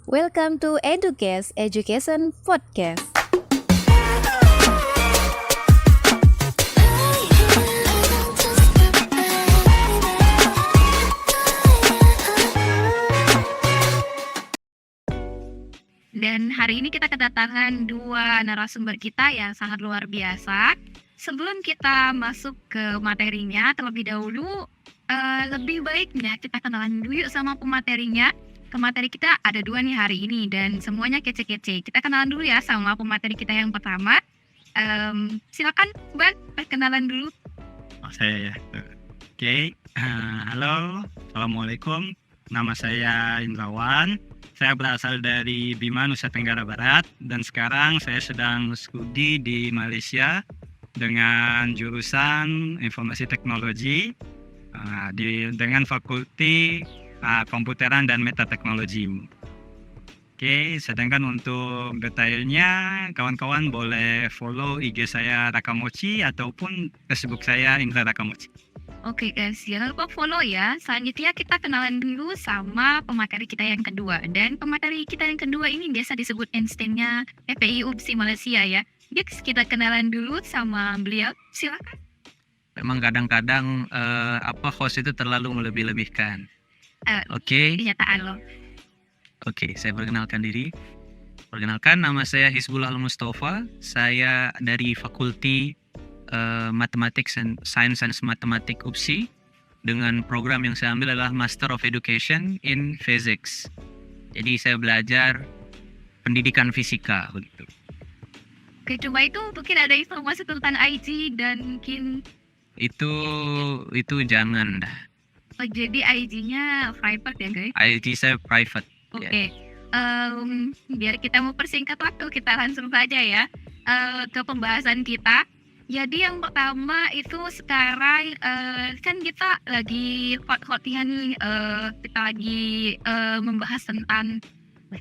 Welcome to Educast Education Podcast. Dan hari ini kita kedatangan dua narasumber kita yang sangat luar biasa. Sebelum kita masuk ke materinya, terlebih dahulu lebih baiknya kita kenalan dulu yuk sama pematerinya. Pemateri kita ada dua nih hari ini dan semuanya kece-kece. Kita kenalan dulu ya sama pemateri kita yang pertama. Silakan Bang, perkenalan dulu. Saya ya. Oke. Halo, assalamualaikum. Nama saya Indrawan. Saya berasal dari Bima, Nusa Tenggara Barat, dan sekarang saya sedang studi di Malaysia dengan jurusan Informasi Teknologi dengan Fakulti Komputeran dan Metateknologi. Oke, sedangkan untuk detailnya kawan-kawan boleh follow IG saya Rakamochi ataupun Facebook saya Indra Rakamochi. Oke guys, jangan lupa follow ya. Selanjutnya kita kenalan dulu sama pemateri kita yang kedua. Dan pemateri kita yang kedua ini biasa disebut Einstein-nya FPI UPSI Malaysia ya. Guys, kita kenalan dulu sama beliau. Silakan. Memang kadang-kadang host itu terlalu melebih-lebihkan. Oke, Kenyataan lo. Oke, saya perkenalkan diri. Perkenalkan, nama saya Hizbullah Al-Mustafa. Saya dari Fakulti Mathematics and Science and Mathematics UPSI dengan program yang saya ambil adalah Master of Education in Physics. Jadi saya belajar pendidikan fisika begitu. Oke, coba itu mungkin ada informasi tentang IG dan mungkin Itu jangan dah. jadi IG-nya private ya guys. IG saya private. Oke. Biar kita mempersingkat waktu, kita langsung saja ya ke pembahasan kita. Jadi yang pertama itu sekarang kan kita lagi hot-hotnya nih, kita lagi membahas tentang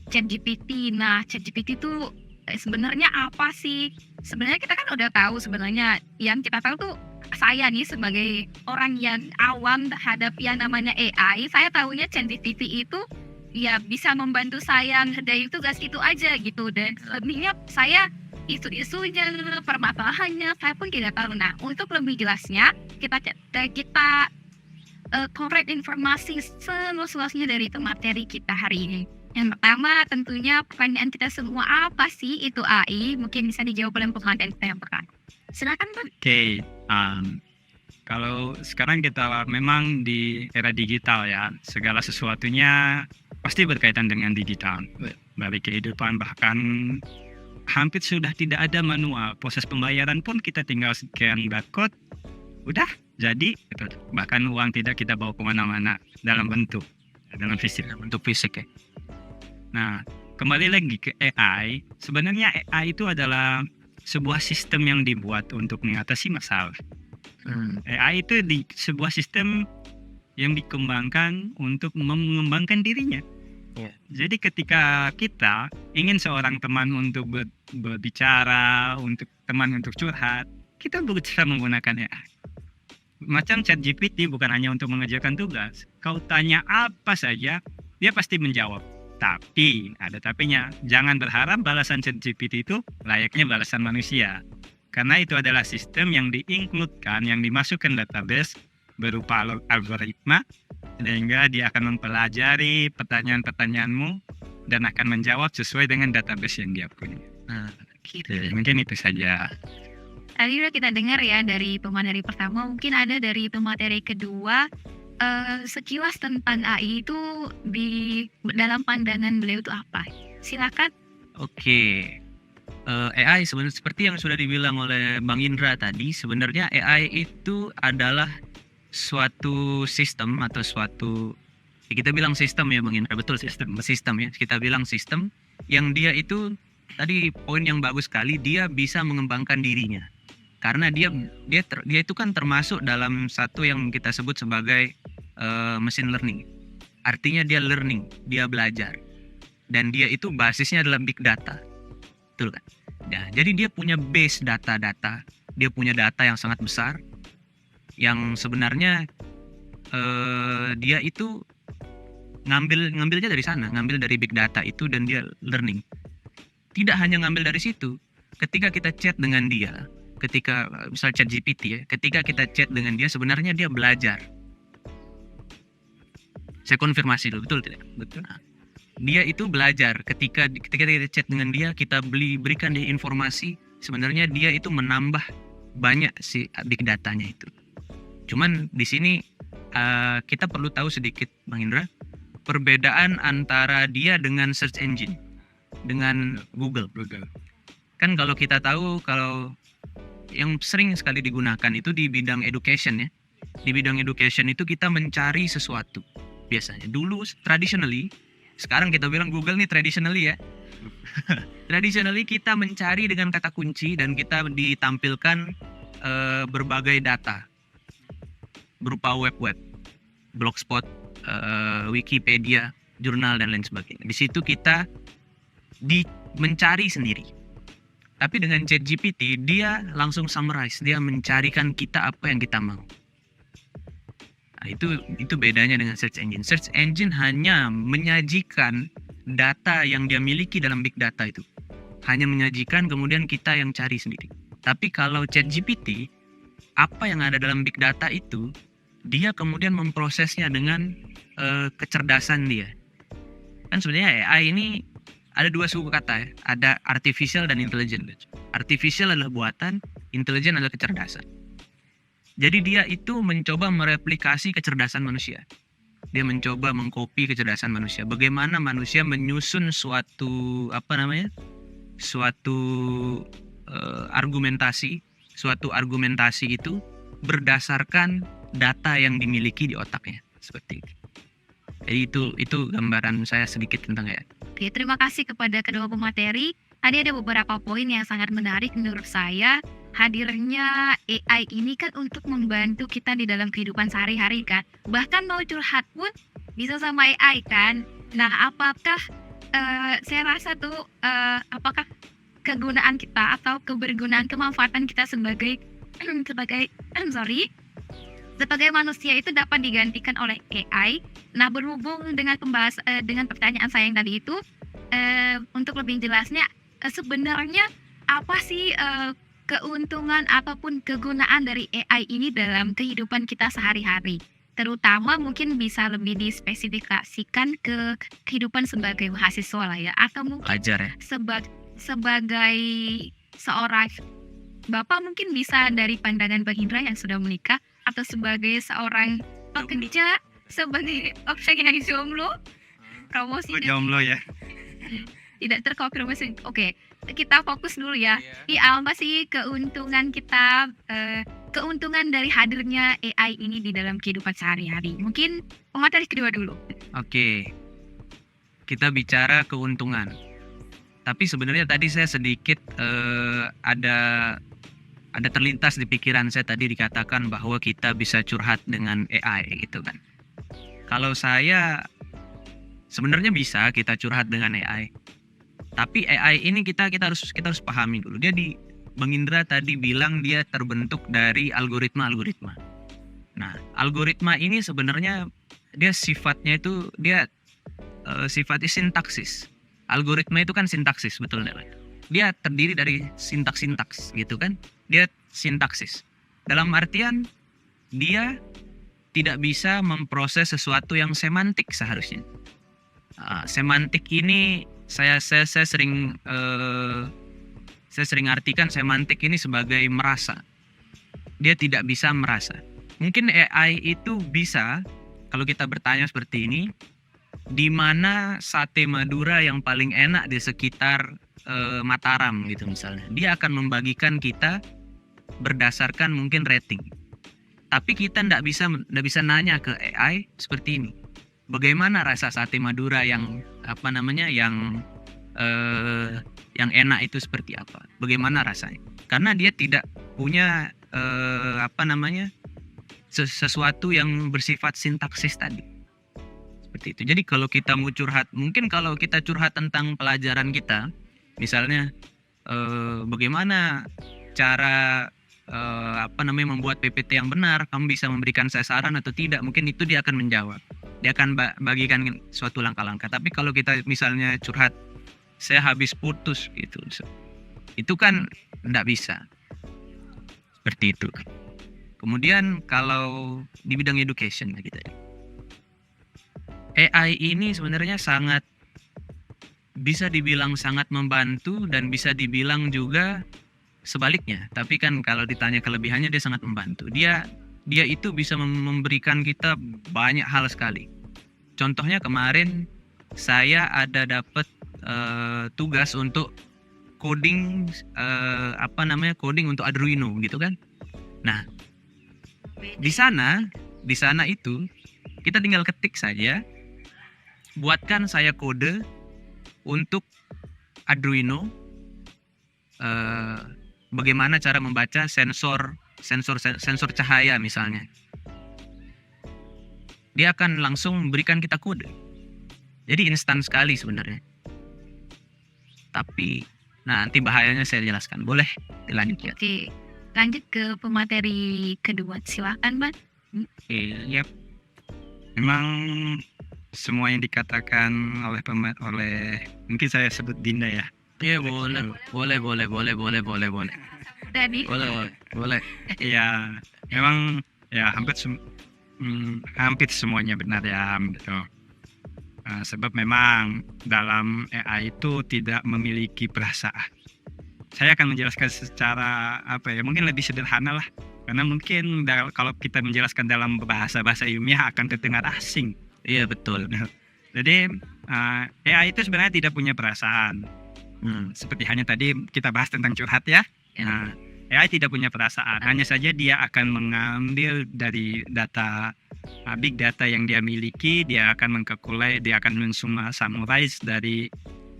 ChatGPT. Nah, ChatGPT itu sebenarnya apa sih? Sebenarnya kita kan udah tahu sebenarnya, yang kita tahu tuh saya nih sebagai orang yang awam terhadap yang namanya AI, saya tahunya ChatGPT itu ya bisa membantu saya ngerjain tugas itu aja gitu, dan lebihnya saya isu-isunya, permasalahannya saya pun tidak tahu. Nah, untuk lebih jelasnya kita korek informasi seluas-luasnya dari materi kita hari ini. Yang pertama tentunya pertanyaan kita semua, apa sih itu AI? Mungkin bisa dijawab oleh pengantin kita yang pertama. Silakan Bang. Oke, kalau sekarang kita memang di era digital ya, segala sesuatunya pasti berkaitan dengan digital. Dari kehidupan bahkan hampir sudah tidak ada manual. Proses pembayaran pun kita tinggal scan barcode, udah jadi. Bahkan uang tidak kita bawa kemana-mana dalam bentuk fisik ya. Nah, kembali lagi ke AI. Sebenarnya AI itu adalah sebuah sistem yang dibuat untuk mengatasi masalah. AI itu sebuah sistem yang dikembangkan untuk mengembangkan dirinya. Jadi ketika kita ingin seorang teman untuk berbicara, untuk teman untuk curhat, kita berusaha menggunakan AI. Macam ChatGPT bukan hanya untuk mengerjakan tugas. Kau tanya apa saja, dia pasti menjawab. Tapi, ada tapinya, jangan berharap balasan ChatGPT itu layaknya balasan manusia. Karena itu adalah sistem yang di-include-kan, yang dimasukkan database berupa algoritma, sehingga dia akan mempelajari pertanyaan-pertanyaanmu dan akan menjawab sesuai dengan database yang dia punya. Nah, mungkin itu saja. Tadi udah kita dengar ya dari pemateri pertama, mungkin ada dari pemateri kedua. Sekilas tentang AI itu di dalam pandangan beliau itu apa? Silakan. Oke. AI sebenarnya seperti yang sudah dibilang oleh Bang Indra tadi, sebenarnya AI itu adalah suatu sistem atau kita bilang sistem ya Bang Indra, betul sistem ya, kita bilang sistem yang dia itu tadi poin yang bagus sekali, dia bisa mengembangkan dirinya karena dia itu kan termasuk dalam satu yang kita sebut sebagai machine learning. Artinya dia learning, dia belajar, dan dia itu basisnya adalah big data, betul kan? Nah, jadi dia punya base data-data, dia punya data yang sangat besar, yang sebenarnya dia itu ngambilnya dari sana, ngambil dari big data itu dan dia learning. Tidak hanya ngambil dari situ, ketika kita chat dengan dia, ketika misal chat GPT ya, ketika kita chat dengan dia sebenarnya dia belajar. Saya konfirmasi dulu, betul tidak? Betul. Nah, dia itu belajar ketika kita chat dengan dia, kita berikan dia informasi, sebenarnya dia itu menambah banyak si big datanya itu. Cuman di sini kita perlu tahu sedikit, Bang Indra, perbedaan antara dia dengan search engine, dengan Google. Kan kalau kita tahu, kalau yang sering sekali digunakan itu di bidang education ya. Di bidang education itu kita mencari sesuatu biasanya. Dulu traditionally, sekarang kita bilang Google nih traditionally ya. Traditionally kita mencari dengan kata kunci dan kita ditampilkan berbagai data berupa web, blogspot, Wikipedia, jurnal dan lain sebagainya. Di situ kita mencari sendiri. Tapi dengan ChatGPT dia langsung summarize, dia mencarikan kita apa yang kita mau. Nah, itu bedanya dengan search engine. Search engine hanya menyajikan data yang dia miliki dalam big data itu. Hanya menyajikan, kemudian kita yang cari sendiri. Tapi kalau ChatGPT, apa yang ada dalam big data itu, dia kemudian memprosesnya dengan kecerdasan dia. Kan sebenarnya AI ini ada dua suku kata ya. Ada artificial dan intelligent. Artificial adalah buatan, intelligent adalah kecerdasan. Jadi dia itu mencoba mereplikasi kecerdasan manusia. Dia mencoba mengcopy kecerdasan manusia. Bagaimana manusia menyusun suatu argumentasi itu berdasarkan data yang dimiliki di otaknya, seperti itu. Jadi itu gambaran saya sedikit tentang AI. Oke, terima kasih kepada kedua pemateri. Tadi ada beberapa poin yang sangat menarik menurut saya. Hadirnya AI ini kan untuk membantu kita di dalam kehidupan sehari-hari kan. Bahkan mau curhat pun bisa sama AI kan. Nah, apakah saya rasa tuh apakah kegunaan kita atau kemanfaatan kita sebagai manusia itu dapat digantikan oleh AI. Nah, berhubung dengan dengan pertanyaan saya yang tadi itu, untuk lebih jelasnya, sebenarnya apa sih keuntungan ataupun kegunaan dari AI ini dalam kehidupan kita sehari-hari? Terutama mungkin bisa lebih dispesifikasikan ke kehidupan sebagai mahasiswa lah ya, atau mungkin Ajar ya. sebagai seorang Bapak mungkin bisa dari pandangan Bang Indra yang sudah menikah, atau sebagai seorang pekerja, sebagai yang jomblo, promosi Jomblo ya. tidak terkonfirmasi. Oke, kita fokus dulu ya. Apa sih keuntungan kita, keuntungan dari hadirnya AI ini di dalam kehidupan sehari-hari? Mungkin pemateri kedua dulu. Oke, kita bicara keuntungan. Tapi sebenarnya tadi saya sedikit ada terlintas di pikiran saya tadi dikatakan bahwa kita bisa curhat dengan AI gitu kan. Kalau saya sebenarnya bisa kita curhat dengan AI. Tapi AI ini kita harus pahami dulu. Bang Indra tadi bilang dia terbentuk dari algoritma. Nah, algoritma ini sebenarnya dia sifatnya itu sifatnya sintaksis. Algoritma itu kan sintaksis, betul enggak? Dia terdiri dari sintaks gitu kan. Dia sintaksis. Dalam artian dia tidak bisa memproses sesuatu yang semantik seharusnya. Semantik ini saya sering artikan semantik ini sebagai merasa. Dia tidak bisa merasa. Mungkin AI itu bisa, kalau kita bertanya seperti ini, di mana sate Madura yang paling enak di sekitar Mataram gitu misalnya. Dia akan membagikan kita berdasarkan mungkin rating. Tapi kita tidak bisa nanya ke AI seperti ini. Bagaimana rasa sate Madura yang yang enak itu seperti apa? Bagaimana rasanya? Karena dia tidak punya sesuatu yang bersifat sintaksis tadi. Seperti itu. Jadi kalau kita mau curhat, mungkin kalau kita curhat tentang pelajaran kita, misalnya bagaimana cara membuat PPT yang benar, kamu bisa memberikan saya saran atau tidak, mungkin itu dia akan menjawab. dia akan bagikan suatu langkah-langkah. Tapi kalau kita misalnya curhat, saya habis putus gitu, itu kan nggak bisa seperti itu. Kemudian kalau di bidang education gitu, AI ini sebenarnya sangat bisa dibilang sangat membantu dan bisa dibilang juga sebaliknya. Tapi kan kalau ditanya kelebihannya, dia sangat membantu. Dia itu bisa memberikan kita banyak hal sekali. Contohnya kemarin saya ada dapat tugas untuk coding coding untuk Arduino gitu kan. Nah, di sana itu kita tinggal ketik saja, buatkan saya kode untuk Arduino, bagaimana cara membaca sensor cahaya misalnya. Dia akan langsung memberikan kita kode. Jadi instan sekali sebenarnya. Tapi nanti bahayanya saya jelaskan. Boleh dilanjut ya? Oke, lanjut ke pemateri kedua. Silakan, Bang. Iya. Memang semua yang dikatakan oleh mungkin saya sebut Dinda ya. Iya, boleh. Tadi Boleh. Ya, memang ya hampir semuanya benar ya gitu. Sebab memang dalam AI itu tidak memiliki perasaan. Saya akan menjelaskan secara mungkin lebih sederhana lah, karena mungkin kalau kita menjelaskan dalam bahasa ilmiah akan terdengar asing. Iya, betul. Jadi AI itu sebenarnya tidak punya perasaan. Seperti hanya tadi kita bahas tentang curhat ya. AI tidak punya perasaan, hanya saja dia akan mengambil dari data big data yang dia miliki, dia akan mengkalkulasi, dia akan mensummarize dari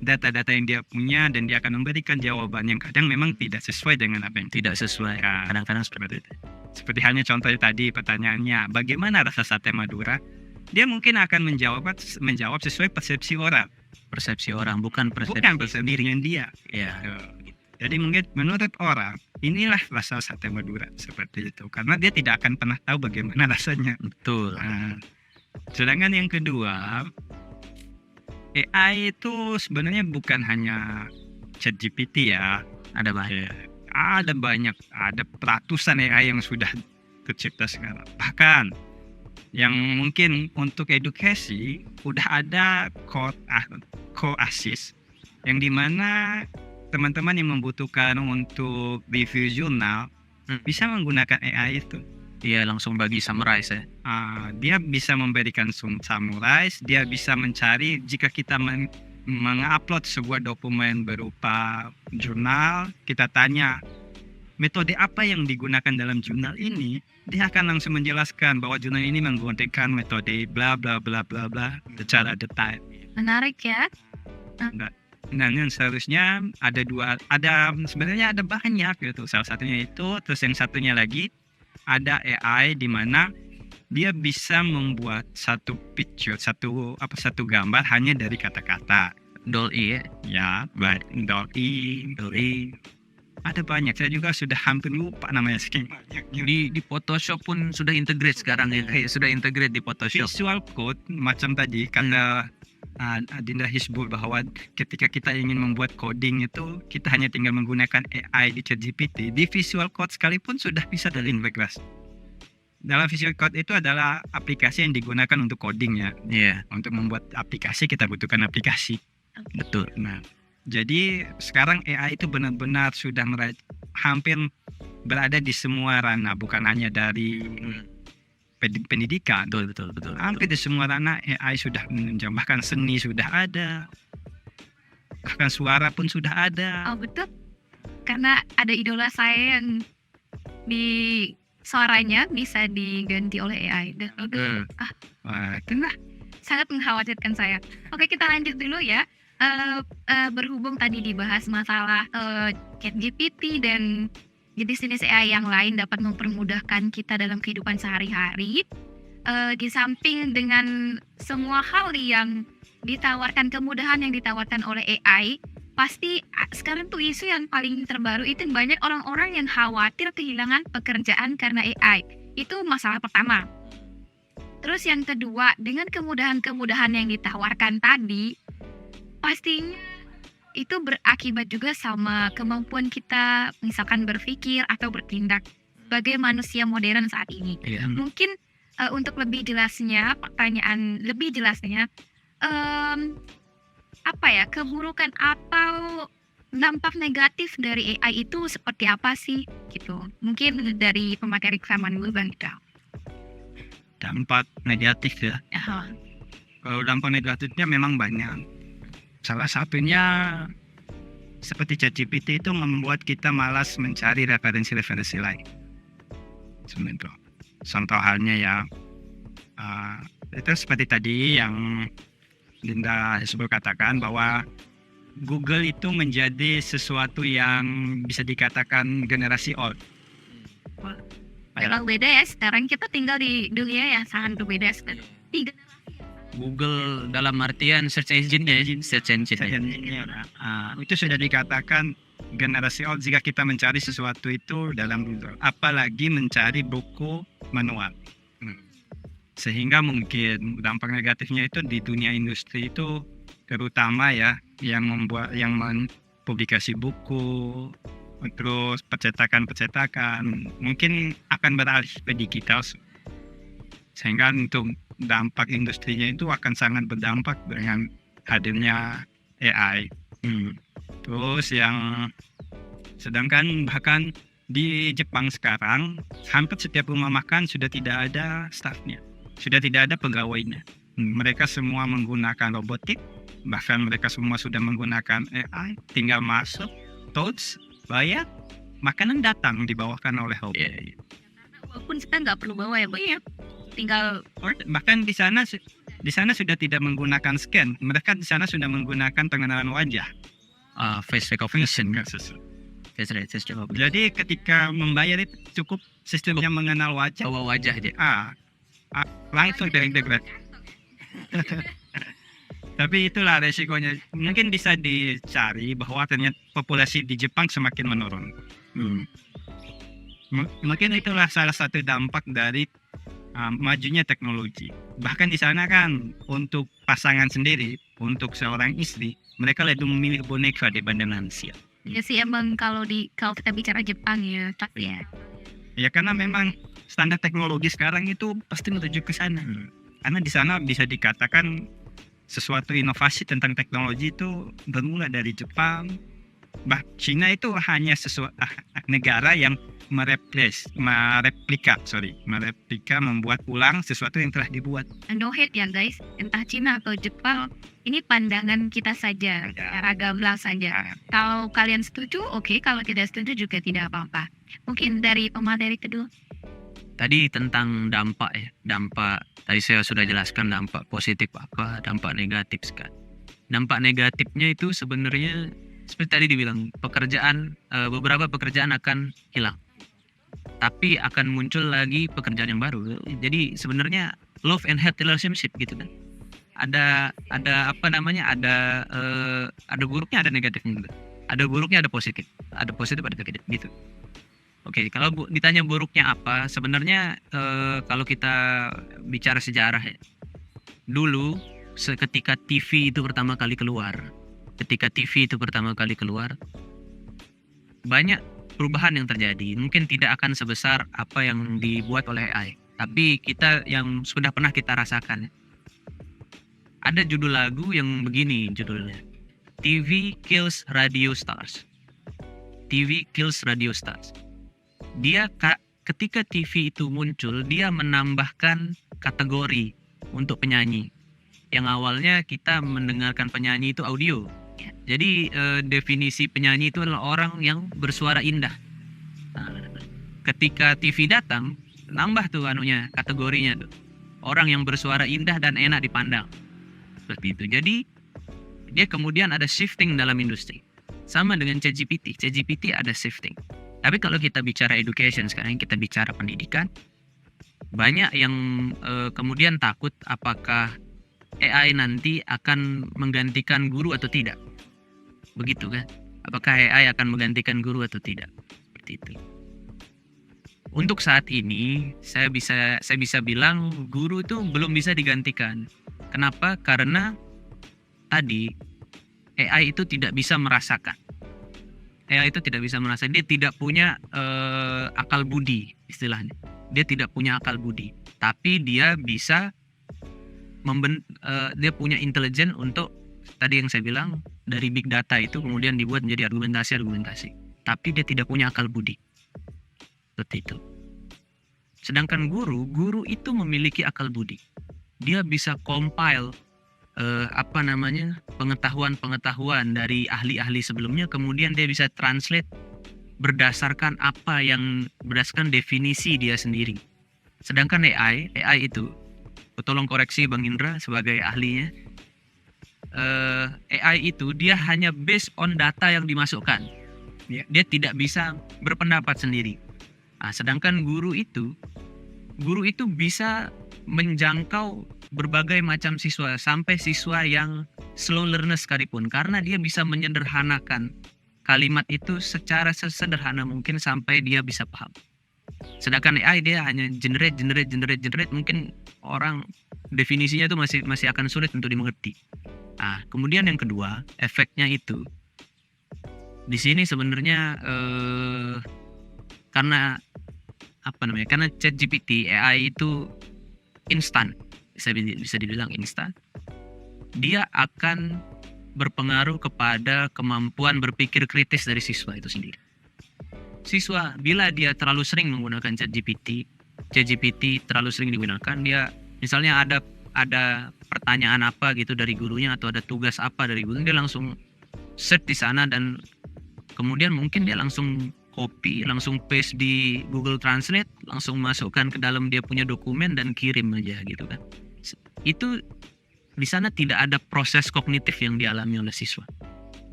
data-data yang dia punya, dan dia akan memberikan jawaban yang kadang memang tidak sesuai dengan apa yang Tidak sesuai. Ya, Kadang-kadang seperti itu. seperti halnya contoh tadi pertanyaannya, bagaimana rasa sate Madura? Dia mungkin akan menjawab sesuai persepsi orang, Persepsi orang, bukan persepsi dirinya dia. Iya. Jadi mungkin menurut orang, inilah rasa sate Madura, seperti itu. Karena dia tidak akan pernah tahu bagaimana rasanya. Betul. Sedangkan yang kedua, AI itu sebenarnya bukan hanya ChatGPT ya. Ada banyak. Ada banyak, ada ratusan AI yang sudah tercipta sekarang. Bahkan yang mungkin untuk edukasi udah ada co-assist, yang dimana teman-teman yang membutuhkan untuk review jurnal bisa menggunakan AI itu. Iya, langsung bagi summarize ya. Dia bisa memberikan summarize, dia bisa mencari jika kita mengupload sebuah dokumen berupa jurnal, kita tanya metode apa yang digunakan dalam jurnal ini, dia akan langsung menjelaskan bahwa jurnal ini menggunakan metode bla bla bla bla bla secara detail. menarik ya. Dan yang seharusnya sebenarnya ada banyak gitu. Salah satunya itu, terus yang satunya lagi ada AI di mana dia bisa membuat satu picture, satu gambar hanya dari kata-kata. DALL-E ya. Ya, DALL-E. Ada banyak, saya juga sudah hampir lupa namanya saking banyak. Di Photoshop pun sudah integrate sekarang ya. Sudah integrate di Photoshop. Visual code macam tadi kata Dinda Hisbul, bahwa ketika kita ingin membuat coding itu kita hanya tinggal menggunakan AI di ChatGPT. Di Visual Code sekalipun sudah bisa terintegrasi. Dalam Visual Code itu adalah aplikasi yang digunakan untuk coding ya. Iya, Untuk membuat aplikasi kita butuhkan aplikasi. betul. Nah, jadi sekarang AI itu benar-benar sudah hampir berada di semua ranah, bukan hanya dari pendidikan. Betul. Hampir di semua ranah AI sudah menjamahkan, seni sudah ada, bahkan suara pun sudah ada. Oh betul, karena ada idola saya yang di suaranya bisa diganti oleh AI, dan itu Wah, itulah. sangat mengkhawatirkan saya. Oke, kita lanjut dulu ya. Berhubung tadi dibahas masalah ChatGPT dan jenis-jenis AI yang lain dapat mempermudahkan kita dalam kehidupan sehari-hari. Di samping dengan semua hal yang ditawarkan, kemudahan yang ditawarkan oleh AI, pasti sekarang tuh isu yang paling terbaru itu banyak orang-orang yang khawatir kehilangan pekerjaan karena AI. Itu masalah pertama. Terus yang kedua, dengan kemudahan-kemudahan yang ditawarkan tadi, pastinya itu berakibat juga sama kemampuan kita misalkan berpikir atau bertindak sebagai manusia modern saat ini. Iya. Mungkin untuk lebih jelasnya, pertanyaan lebih jelasnya, apa ya, keburukan atau dampak negatif dari AI itu seperti apa sih gitu? Mungkin dari pemateri rekaman dulu Bang Ida. Dampak negatif ya. Aha. Kalau dampak negatifnya memang banyak. Salah satunya seperti ChatGPT itu membuat kita malas mencari referensi-referensi lain. Sebenarnya. Contoh halnya ya, itu seperti tadi yang Linda sebelum katakan bahwa Google itu menjadi sesuatu yang bisa dikatakan generasi old. Memang beda ya, sekarang kita tinggal di dunia yang sangat berbeda sekali. Tiga Google dalam artian search engine ya, search engine. Itu sudah dikatakan generasi old jika kita mencari sesuatu itu dalam Google, apalagi mencari buku manual. Sehingga mungkin dampak negatifnya itu di dunia industri itu terutama ya yang mempublikasi buku, terus percetakan mungkin akan beralih ke digital, sehingga untuk dampak industrinya itu akan sangat berdampak dengan hadirnya AI. Terus yang sedangkan bahkan di Jepang sekarang hampir setiap rumah makan sudah tidak ada staffnya, sudah tidak ada pegawainya. Mereka semua menggunakan robotik, bahkan mereka semua sudah menggunakan AI, tinggal masuk, touch, bayar, makanan datang dibawakan oleh robot. walaupun kita nggak perlu bawa ya Bang ya, tinggal Bahkan di sana sudah tidak menggunakan scan, mereka di sana sudah menggunakan pengenalan wajah. Face recognition. Face recognition. Jadi ketika membayar itu cukup sistemnya mengenal wajah. Bawa wajah aja. Langsung terintegrasi. Tapi itulah resikonya. Mungkin bisa dicari bahwa ternyata populasi di Jepang semakin menurun. Mungkin itulah salah satu dampak dari majunya teknologi. Bahkan di sana kan untuk pasangan sendiri, untuk seorang istri, mereka lebih memilih boneka dibanding manusia. ya sih emang kalau kita bicara Jepang ya, tapi ya Ya karena memang standar teknologi sekarang itu pasti menuju ke sana. Karena di sana bisa dikatakan sesuatu inovasi tentang teknologi itu bermula dari Jepang. Cina itu hanya negara yang mereplika membuat ulang sesuatu yang telah dibuat. no hate ya guys, entah Cina atau Jepang, ini pandangan kita saja, cara gamblang saja. Kalau kalian setuju, oke. Kalau tidak setuju juga tidak apa-apa. Mungkin dari pemateri kedua. Tadi tentang dampak ya. Dampak tadi saya sudah jelaskan dampak positif apa, dampak negatif kan. Dampak negatifnya itu sebenarnya seperti tadi dibilang, beberapa pekerjaan akan hilang. Tapi akan muncul lagi pekerjaan yang baru. Jadi sebenarnya love and hate relationship gitu kan. Ada buruknya, ada negatifnya juga. Ada buruknya, ada positif. Ada positif, ada negatif gitu. Oke, kalau ditanya buruknya apa, sebenarnya kalau kita bicara sejarah ya. Dulu ketika TV itu pertama kali keluar, banyak perubahan yang terjadi. Mungkin tidak akan sebesar apa yang dibuat oleh AI, tapi kita yang sudah pernah kita rasakan. Ada judul lagu yang begini judulnya, TV Kills Radio Stars. TV Kills Radio Stars. Ketika TV itu muncul, dia menambahkan kategori untuk penyanyi. Yang awalnya kita mendengarkan penyanyi itu audio. Jadi definisi penyanyi itu adalah orang yang bersuara indah. Ketika TV datang, nambah tuh kategorinya tuh. Orang yang bersuara indah dan enak dipandang. Seperti itu. Jadi dia kemudian ada shifting dalam industri. Sama dengan ChatGPT ada shifting. Tapi kalau kita bicara education sekarang, kita bicara pendidikan, banyak yang kemudian takut apakah AI nanti akan menggantikan guru atau tidak. Begitu kan? Apakah AI akan menggantikan guru atau tidak? Seperti itu. untuk saat ini saya bisa bilang guru itu belum bisa digantikan. Kenapa? Karena tadi AI itu tidak bisa merasakan. AI itu tidak bisa merasakan. Dia tidak punya akal budi istilahnya. Dia tidak punya akal budi. Tapi dia bisa dia punya intelijen untuk tadi yang saya bilang dari big data itu kemudian dibuat menjadi argumentasi. Tapi dia tidak punya akal budi. Seperti itu. Sedangkan guru itu memiliki akal budi. Dia bisa compile pengetahuan dari ahli-ahli sebelumnya, kemudian dia bisa translate berdasarkan definisi dia sendiri. Sedangkan AI itu, tolong koreksi Bang Indra sebagai ahlinya, AI itu dia hanya based on data yang dimasukkan. Dia tidak bisa berpendapat sendiri. Nah, sedangkan guru itu bisa menjangkau berbagai macam siswa, sampai siswa yang slow learner sekalipun, karena dia bisa menyederhanakan kalimat itu secara sesederhana mungkin sampai dia bisa paham. Sedangkan AI dia hanya generate, mungkin orang definisinya itu masih akan sulit untuk dimengerti. Nah, kemudian yang kedua, efeknya itu di sini sebenarnya karena ChatGPT, AI itu instan, bisa dibilang instan. Dia akan berpengaruh kepada kemampuan berpikir kritis dari siswa itu sendiri. Siswa bila dia terlalu sering menggunakan ChatGPT terlalu sering digunakan, dia misalnya ada pertanyaan apa gitu dari gurunya atau ada tugas apa dari gurunya, dia langsung search di sana dan kemudian mungkin dia langsung copy, langsung paste di Google Translate, langsung masukkan ke dalam dia punya dokumen dan kirim aja gitu kan. Itu di sana tidak ada proses kognitif yang dialami oleh siswa.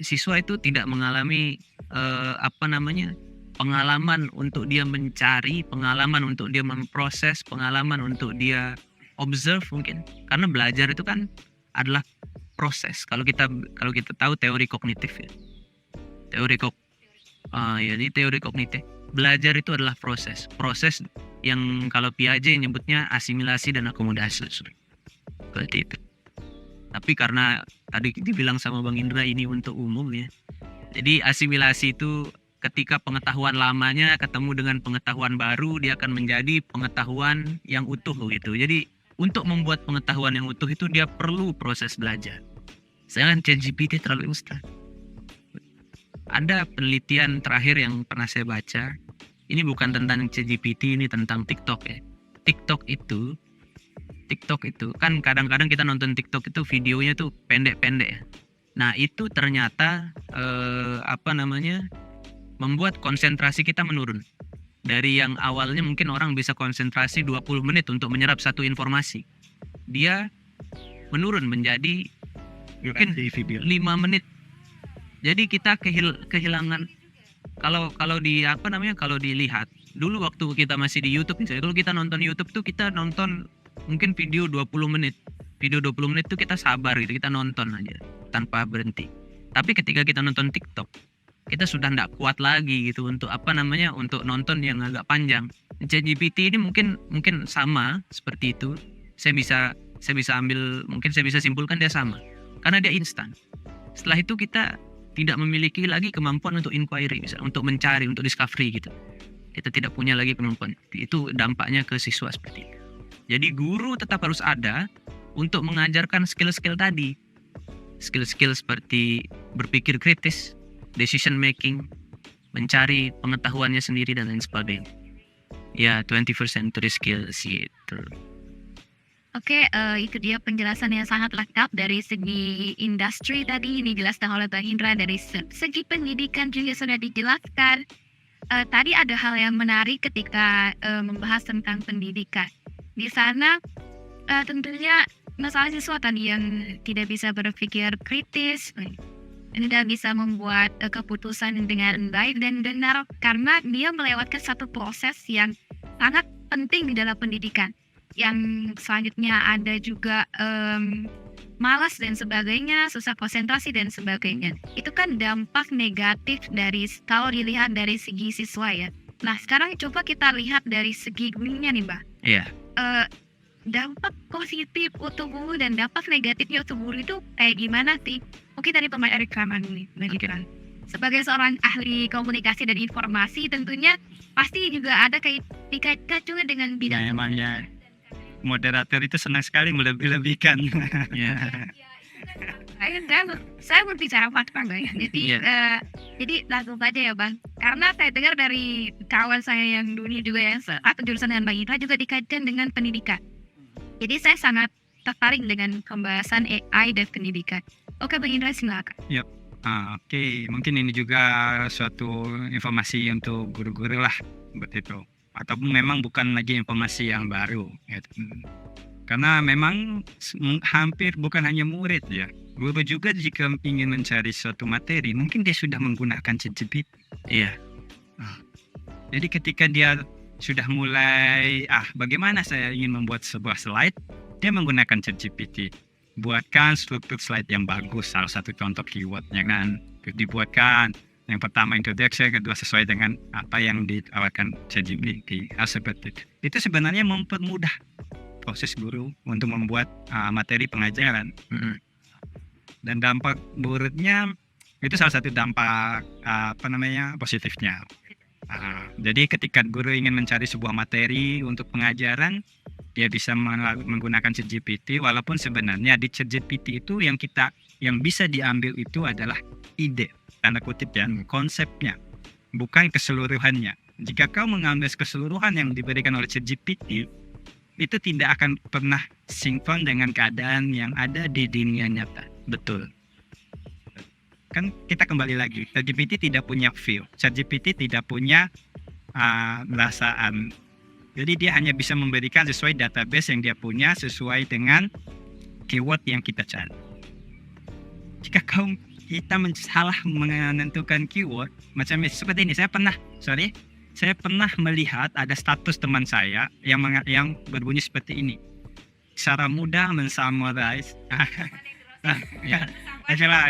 Siswa itu tidak mengalami pengalaman untuk dia mencari, pengalaman untuk dia memproses, pengalaman untuk dia observe mungkin. Karena belajar itu kan adalah proses. Kalau kita tahu teori kognitif ya. Jadi teori kognitif, belajar itu adalah proses yang kalau Piaget nyebutnya asimilasi dan akomodasi seperti itu. Tapi karena tadi dibilang sama Bang Indra ini untuk umum ya, jadi asimilasi itu ketika pengetahuan lamanya ketemu dengan pengetahuan baru, dia akan menjadi pengetahuan yang utuh gitu. Jadi untuk membuat pengetahuan yang utuh itu dia perlu proses belajar. Sedangkan ChatGPT terlalu instan. Ada penelitian terakhir yang pernah saya baca, ini bukan tentang ChatGPT, ini tentang TikTok ya. TikTok itu kan kadang-kadang kita nonton TikTok itu videonya tuh pendek-pendek ya. Nah itu ternyata membuat konsentrasi kita menurun. Dari yang awalnya mungkin orang bisa konsentrasi 20 menit untuk menyerap satu informasi, dia menurun menjadi mungkin 5 menit. Jadi kita kehilangan kalau dilihat dulu waktu kita masih di YouTube misalnya, kalau kita nonton YouTube tuh kita nonton mungkin video 20 menit. Video 20 menit tuh kita sabar gitu, kita nonton aja tanpa berhenti. Tapi ketika kita nonton TikTok, kita sudah tidak kuat lagi gitu untuk untuk nonton yang agak panjang. ChatGPT ini mungkin sama seperti itu. Saya bisa simpulkan dia sama. Karena dia instan. Setelah itu kita tidak memiliki lagi kemampuan untuk inquiry, misalnya, untuk mencari, untuk discovery gitu. Kita tidak punya lagi kemampuan. Itu dampaknya ke siswa seperti itu. Jadi guru tetap harus ada untuk mengajarkan skill-skill tadi. Skill-skill seperti berpikir kritis, decision making, mencari pengetahuannya sendiri dan lain sebagainya. Ya, 21st century skills gitu. Oke, itu dia penjelasan yang sangat lengkap dari segi industri tadi dijelaskan oleh Bang Indra, dari segi pendidikan juga sudah dijelaskan. Tadi ada hal yang menarik ketika membahas tentang pendidikan. Di sana tentunya masalah siswa tadi yang tidak bisa berpikir kritis, tidak bisa membuat keputusan dengan baik dan benar karena dia melewatkan satu proses yang sangat penting di dalam pendidikan. Yang selanjutnya ada juga malas dan sebagainya, susah konsentrasi dan sebagainya. Itu kan dampak negatif dari kalau dilihat dari segi siswa ya. Nah, sekarang coba kita lihat dari segi gurunya nih, Mbak. Iya. Eh, dampak positif untuk guru dan dampak negatifnya untuk guru itu kayak gimana sih? Mungkin dari pemain Erik Rahman nih, Mbak Gibran. Sebagai seorang ahli komunikasi dan informasi, tentunya pasti juga ada dikaitkan juga dengan Ya, bidang. emangnya moderator itu senang sekali melebih-lebihkan. Ya. Saya berbicara fakta, Bang. Jadi, Iya. jadi langsung saja ya, Bang. Karena saya dengar dari kawan saya yang dulu juga yang satu jurusan dengan Bang Indra juga dikaitkan dengan pendidikan. Jadi saya sangat tertarik dengan pembahasan AI dan pendidikan. Oke, Bang Indra, silakan. Oke, mungkin ini juga suatu informasi untuk guru-guru lah, seperti itu. Ataupun memang bukan lagi informasi yang baru, gitu. Karena memang hampir bukan hanya murid ya, guru juga jika ingin mencari suatu materi, mungkin dia sudah menggunakan ChatGPT. Iya. Jadi ketika dia sudah mulai, bagaimana saya ingin membuat sebuah slide, dia menggunakan ChatGPT. Buatkan struktur slide yang bagus, salah satu contoh keywordnya kan. Dibuatkan yang pertama introduction, kedua sesuai dengan apa yang ditawarkan ChatGPT. Seperti itu. Itu sebenarnya mempermudah proses guru untuk membuat materi pengajaran. Dan dampak buruknya itu salah satu dampak positifnya. Jadi ketika guru ingin mencari sebuah materi untuk pengajaran, dia bisa menggunakan ChatGPT, walaupun sebenarnya di ChatGPT itu yang bisa diambil itu adalah ide, tanda kutip ya, konsepnya, bukan keseluruhannya. Jika kau mengambil keseluruhan yang diberikan oleh ChatGPT, itu tidak akan pernah sinkron dengan keadaan yang ada di dunia nyata. Betul. Kan kita kembali lagi, ChatGPT tidak punya feel, ChatGPT tidak punya perasaan. Jadi dia hanya bisa memberikan sesuai database yang dia punya, sesuai dengan keyword yang kita cari. Jika kita salah menentukan keyword, macam seperti ini, saya pernah melihat ada status teman saya yang berbunyi seperti ini. Cara mudah mensummarize.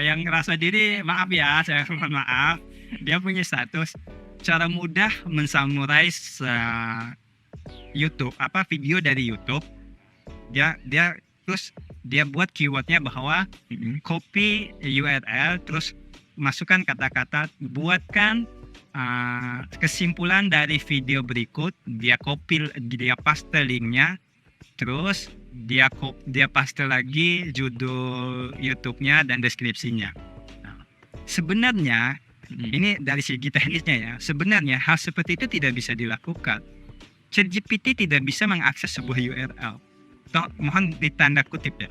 Yang ngerasa diri, maaf ya, saya mohon maaf. Dia punya status cara mudah mensummarize YouTube, video dari YouTube. Dia terus dia buat keywordnya bahwa copy URL, terus masukkan kata-kata, buatkan kesimpulan dari video berikut, dia paste linknya, terus dia paste lagi judul YouTube-nya dan deskripsinya. Sebenarnya ini dari segi teknisnya ya, sebenarnya hal seperti itu tidak bisa dilakukan. ChatGPT tidak bisa mengakses sebuah URL. Mohon ditanda kutip ya.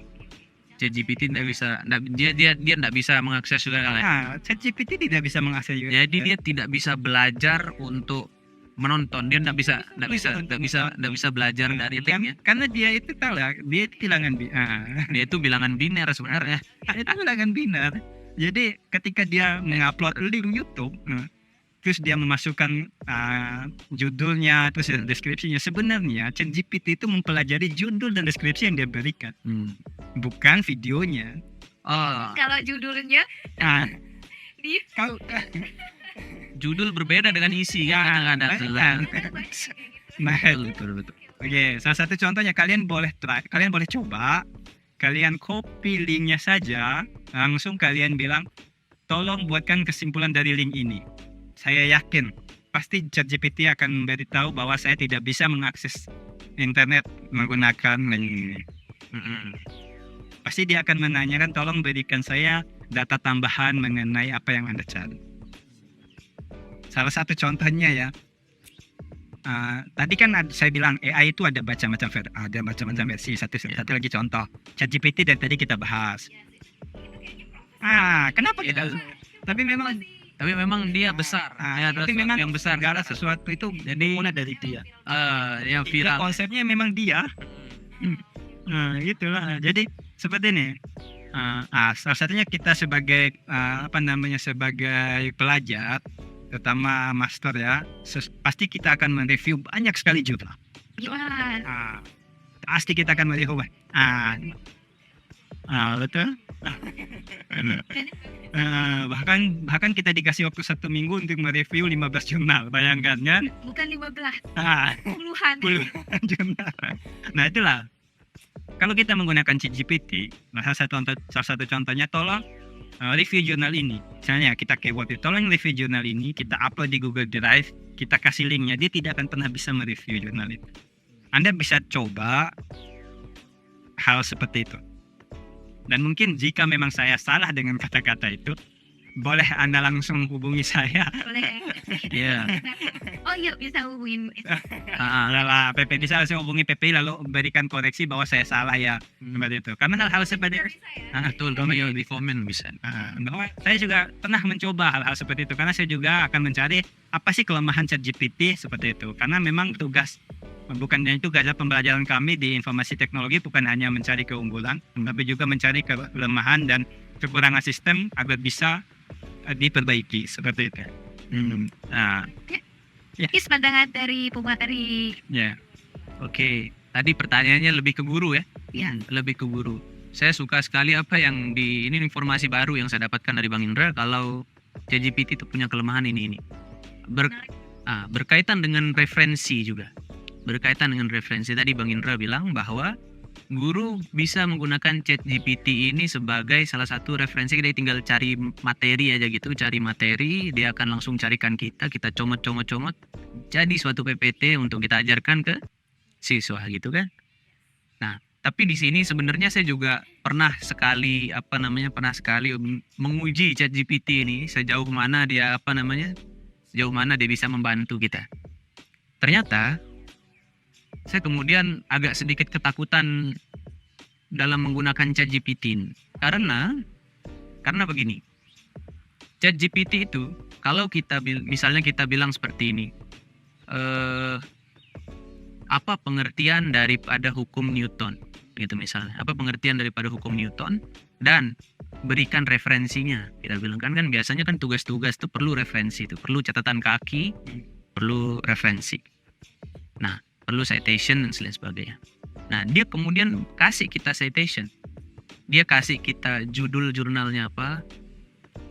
ChatGPT tidak bisa, dia tidak bisa mengakses URL. ChatGPT tidak bisa mengakses URL. Jadi dia tidak bisa belajar untuk menonton. Dia tidak bisa belajar dari linknya. Karena dia itu dia itu Dia itu bilangan biner sebenarnya. Itu bilangan biner. Jadi ketika dia mengupload link YouTube, terus dia memasukkan judulnya, terus deskripsinya, sebenarnya ChatGPT itu mempelajari judul dan deskripsi yang dia berikan, bukan videonya. Kalau judulnya judul berbeda dengan isi kan ada. Betul. Oke, salah satu contohnya kalian boleh coba, kalian copy linknya saja, langsung kalian bilang, tolong buatkan kesimpulan dari link ini. Saya yakin pasti ChatGPT akan memberitahu bahwa saya tidak bisa mengakses internet menggunakan link ini. Pasti dia akan menanyakan, tolong berikan saya data tambahan mengenai apa yang Anda cari. Salah satu contohnya ya, tadi kan saya bilang AI itu ada macam-macam versi. Satu lagi contoh, ChatGPT dari tadi kita bahas. Kenapa kita? Tapi memang dia besar. Tapi memang yang besar. Segala sesuatu itu mulai dari dia. Yang viral. Konsepnya memang dia. Gitulah. Jadi seperti ini. Salah satunya kita sebagai sebagai pelajar, terutama master ya, pasti kita akan mereview banyak sekali jurnal. Pasti kita akan mereview. Betul. Bahkan kita dikasih waktu 1 minggu untuk mereview 15 jurnal, bayangkan kan? Bukan 15, Ah, puluhan. puluhan jurnal. Nah itulah, kalau kita menggunakan ChatGPT, salah satu contohnya, tolong review jurnal ini. Misalnya kita keyword itu, tolong review jurnal ini, kita upload di Google Drive, kita kasih linknya, dia tidak akan pernah bisa mereview jurnal itu. Anda bisa coba hal seperti itu. Dan mungkin jika memang saya salah dengan kata-kata itu, boleh Anda langsung hubungi saya. Boleh. Iya. Oh iya, bisa hubungin. Lalu PP bisa langsung hubungi PP lalu berikan koreksi bahwa saya salah ya, seperti itu. Karena hal-hal seperti itu, Betul, kami di komen bisa. bahwa saya juga pernah mencoba hal-hal seperti itu, karena saya juga akan mencari apa sih kelemahan ChatGPT seperti itu. Karena memang bukannya itu tugas pembelajaran kami di informasi teknologi bukan hanya mencari keunggulan, tapi juga mencari kelemahan dan kekurangan sistem agar bisa diperbaiki seperti itu. Kis pandangan dari pemateri. Ya. Oke, tadi pertanyaannya lebih ke guru ya? Ya. Lebih ke guru. Saya suka sekali apa yang ini informasi baru yang saya dapatkan dari Bang Indra, kalau ChatGPT itu punya kelemahan ini. Berkaitan dengan referensi juga. Berkaitan dengan referensi, tadi Bang Indra bilang bahwa guru bisa menggunakan ChatGPT ini sebagai salah satu referensi. Dia tinggal cari materi aja gitu, cari materi, dia akan langsung carikan kita comot, jadi suatu PPT untuk kita ajarkan ke siswa gitu kan. Nah, tapi di sini sebenarnya saya juga pernah sekali menguji ChatGPT ini sejauh mana dia bisa membantu kita. Ternyata saya kemudian agak sedikit ketakutan dalam menggunakan ChatGPT karena begini. ChatGPT itu kalau misalnya kita bilang seperti ini, apa pengertian daripada hukum Newton gitu misalnya, apa pengertian daripada hukum Newton, dan berikan referensinya. Kita bilang kan biasanya kan tugas-tugas itu perlu referensi, itu perlu catatan kaki, perlu referensi. Nah, perlu citation dan lain sebagainya. Nah, dia kemudian kasih kita citation. Dia kasih kita judul jurnalnya apa,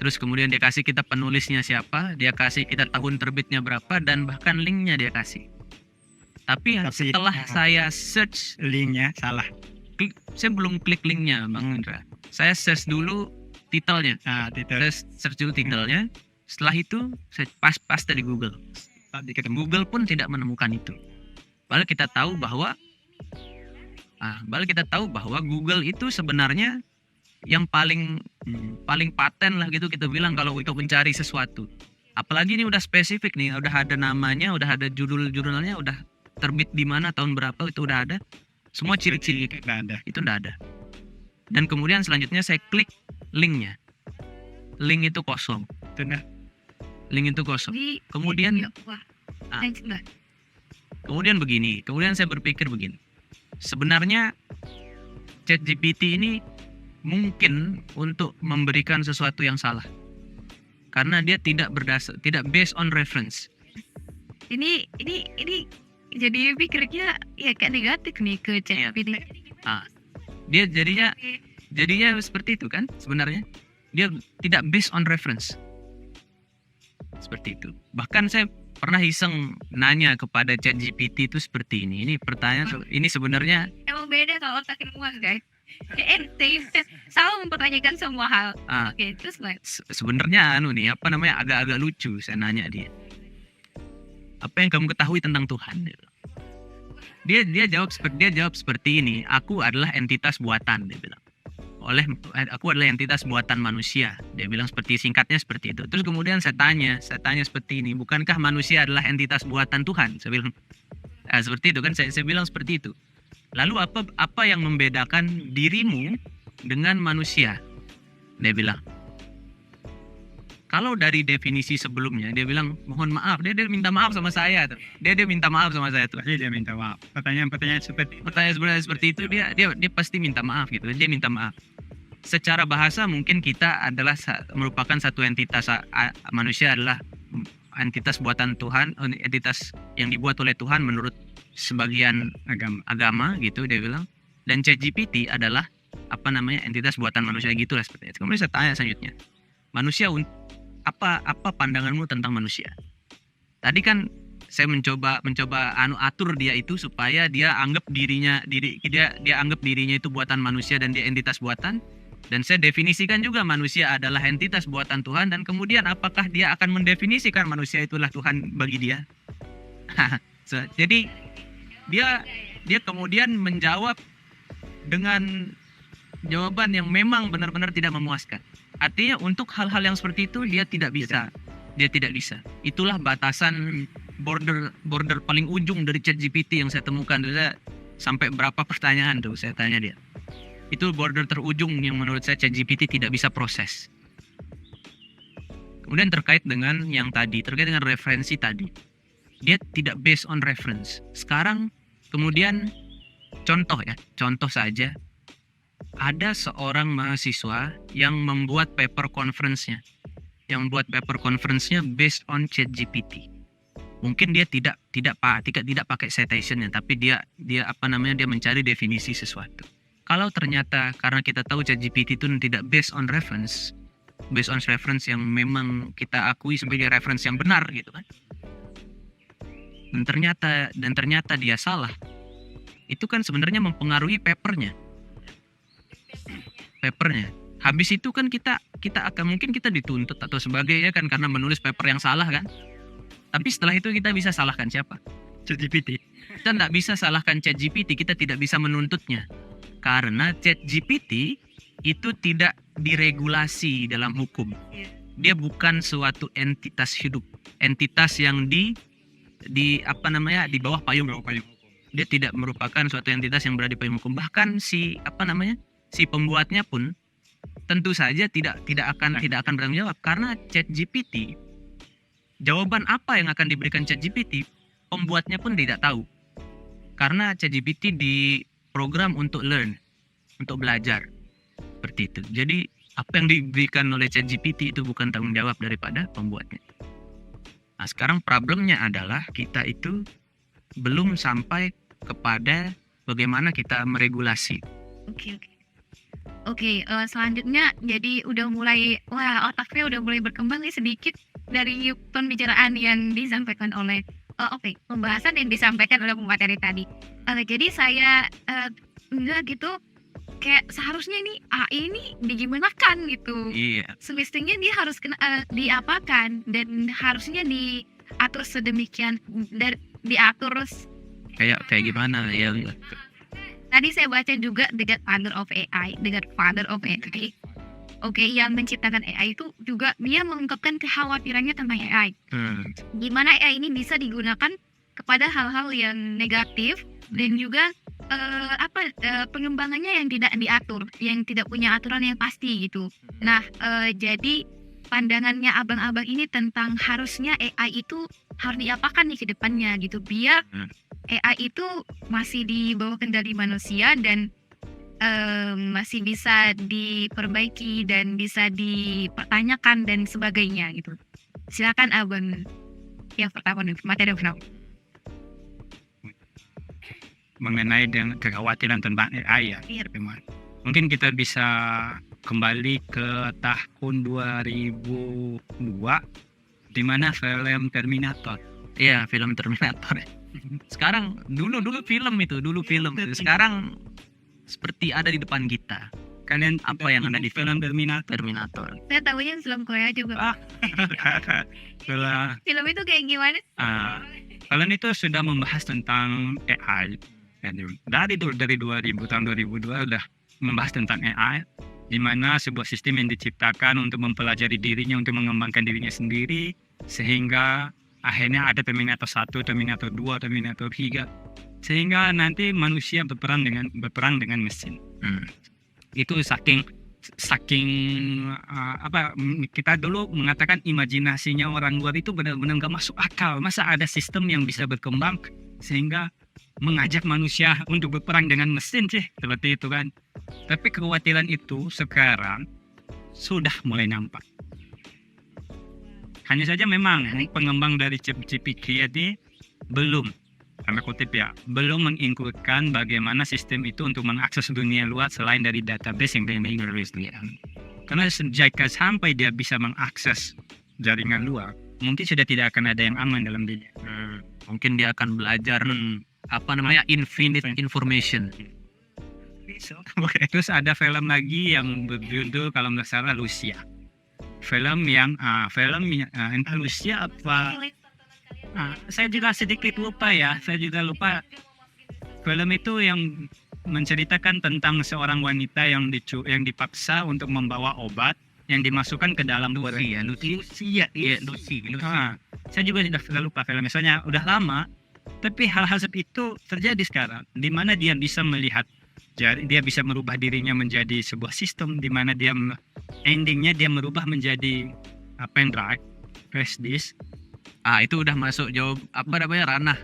terus kemudian dia kasih kita penulisnya siapa, dia kasih kita tahun terbitnya berapa, dan bahkan linknya dia kasih. Tapi setelah saya search linknya salah. Saya belum klik linknya, Bang Indra. Saya search dulu titelnya. Saya search dulu titelnya. Setelah itu saya paste di Google. Google pun tidak menemukan itu. Padahal kita tahu bahwa Google itu sebenarnya yang paling paten lah gitu kita bilang kalau untuk mencari sesuatu. Apalagi ini udah spesifik nih, udah ada namanya, udah ada jurnalnya, udah terbit di mana, tahun berapa, itu udah ada. Semua ciri-ciri itu udah ada. Dan kemudian selanjutnya saya klik linknya. Link itu kosong. Link itu kosong. Kemudian Kemudian saya berpikir begini. Sebenarnya ChatGPT ini mungkin untuk memberikan sesuatu yang salah. Karena dia tidak based on reference. Ini jadi pikirnya ya kayak negatif nih ke ChatGPT. Dia jadinya seperti itu kan sebenarnya. Dia tidak based on reference. Seperti itu. Bahkan saya pernah iseng nanya kepada ChatGPT itu seperti ini. Ini pertanyaan ini sebenarnya emang beda kalau otak ilmuwan, guys. Ente selalu mempertanyakan semua hal. Oke, terus sebenarnya agak-agak lucu. Saya nanya dia, apa yang kamu ketahui tentang Tuhan? Dia jawab seperti ini. Aku adalah entitas buatan, dia bilang. Aku adalah entitas buatan manusia. Dia bilang singkatnya seperti itu. Terus kemudian saya tanya seperti ini, bukankah manusia adalah entitas buatan Tuhan? Saya bilang seperti itu kan, saya bilang seperti itu. Lalu apa yang membedakan dirimu dengan manusia? Dia bilang, kalau dari definisi sebelumnya, dia bilang mohon maaf, dia minta maaf sama saya tuh. Dia minta maaf sama saya tuh. Dia minta maaf. Pertanyaan seperti itu dia pasti minta maaf gitu. Dia minta maaf. Secara bahasa mungkin kita merupakan satu entitas, manusia adalah entitas buatan Tuhan, entitas yang dibuat oleh Tuhan menurut sebagian agama gitu dia bilang. Dan ChatGPT adalah entitas buatan manusia gitulah seperti itu. Kemudian saya tanya selanjutnya, manusia apa pandanganmu tentang manusia? Tadi kan saya mencoba atur dia itu supaya dia anggap dirinya itu buatan manusia dan dia entitas buatan, dan saya definisikan juga manusia adalah entitas buatan Tuhan, dan kemudian apakah dia akan mendefinisikan manusia itulah Tuhan bagi dia? Jadi dia kemudian menjawab dengan jawaban yang memang benar-benar tidak memuaskan. Artinya untuk hal-hal yang seperti itu dia tidak bisa. Itulah batasan border paling ujung dari ChatGPT yang saya temukan. Saya sampai berapa pertanyaan tuh saya tanya dia. Itu border terujung yang menurut saya ChatGPT tidak bisa proses. Kemudian terkait dengan referensi tadi. Dia tidak based on reference. Sekarang kemudian contoh saja. Ada seorang mahasiswa yang membuat paper conference-nya. Based on ChatGPT. Mungkin dia tidak pakai citation-nya, tapi dia mencari definisi sesuatu. Kalau ternyata karena kita tahu ChatGPT itu tidak based on reference yang memang kita akui sebagai reference yang benar gitu kan. Dan ternyata dia salah. Itu kan sebenarnya mempengaruhi papernya. Habis itu kan kita akan mungkin kita dituntut atau sebagainya kan karena menulis paper yang salah kan. Tapi setelah itu kita bisa salahkan siapa? ChatGPT. Kita tidak bisa salahkan ChatGPT, kita tidak bisa menuntutnya. Karena ChatGPT itu tidak diregulasi dalam hukum. Dia bukan suatu entitas hidup, entitas yang di bawah payung. Dia tidak merupakan suatu entitas yang berada di payung hukum. Bahkan si pembuatnya pun tentu saja tidak akan bertanggung jawab, karena ChatGPT, jawaban apa yang akan diberikan ChatGPT, pembuatnya pun tidak tahu. Karena ChatGPT diprogram untuk belajar. Seperti itu. Jadi apa yang diberikan oleh ChatGPT itu bukan tanggung jawab daripada pembuatnya. Nah, sekarang problemnya adalah kita itu belum sampai kepada bagaimana kita meregulasi. Oke, selanjutnya jadi otaknya udah mulai berkembang nih sedikit dari pembicaraan yang disampaikan oleh pembahasan yang disampaikan oleh pemateri tadi. Jadi saya enggak gitu, kayak seharusnya ini AI ini digimanakan gitu. Iya. Semestinya dia harus diapakan dan harusnya diatur sedemikian dan diatur Kayak gimana ya? Tadi saya baca juga dengan father of AI. Oke, yang menciptakan AI itu juga dia mengungkapkan kekhawatirannya tentang AI. Gimana AI ini bisa digunakan kepada hal-hal yang negatif dan juga pengembangannya yang tidak diatur, yang tidak punya aturan yang pasti gitu. Nah, jadi pandangannya abang-abang ini tentang harusnya AI itu harus diapakan nih ke depannya gitu, biar AI itu masih di bawah kendali manusia dan masih bisa diperbaiki dan bisa dipertanyakan dan sebagainya gitu. Silakan abang yang pertama nih, materi pertama. Mengenai dengan kekhawatiran tentang AI ya. Iya. Mungkin kita bisa kembali ke tahun 2002 di mana film Terminator. Iya, film Terminator. Sekarang dulu film. Sekarang seperti ada di depan kita. Kalian Apa yang ada di film Terminator? Saya tahunya film Korea juga. Film itu kayak gimana? Kalian itu sudah membahas tentang AI. Dari 2000 tahun 2002 udah membahas tentang AI, di mana sebuah sistem yang diciptakan untuk mempelajari dirinya, untuk mengembangkan dirinya sendiri, sehingga akhirnya ada Terminator 1, Terminator 2, Terminator 3, sehingga nanti manusia berperang dengan mesin. Itu saking kita dulu mengatakan imajinasinya orang luar itu benar-benar nggak masuk akal. Masa ada sistem yang bisa berkembang sehingga mengajak manusia untuk berperang dengan mesin sih, seperti itu kan. Tapi kekhawatiran itu sekarang sudah mulai nampak. Hanya saja memang pengembang dari ChatGPT ini belum tanda kutip ya, belum menginkludkan bagaimana sistem itu untuk mengakses dunia luar selain dari database yang dia Inggris. Karena sejak sampai dia bisa mengakses jaringan luar, mungkin sudah tidak akan ada yang aman dalam dirinya. Mungkin dia akan belajar infinite information. Terus ada film lagi yang berjudul kalau nggak salah Lucia. Film entah Lucia apa. Saya juga sedikit lupa ya. Saya juga lupa. Film itu yang menceritakan tentang seorang wanita yang dipaksa untuk membawa obat yang dimasukkan ke dalam Lucia. Saya juga sudah lupa filmnya. Soalnya udah lama. Tapi hal-hal seperti itu terjadi sekarang, di mana dia bisa melihat, dia bisa merubah dirinya menjadi sebuah sistem, di mana dia endingnya dia merubah menjadi pendrive, flash disk. Itu udah masuk jauh ranah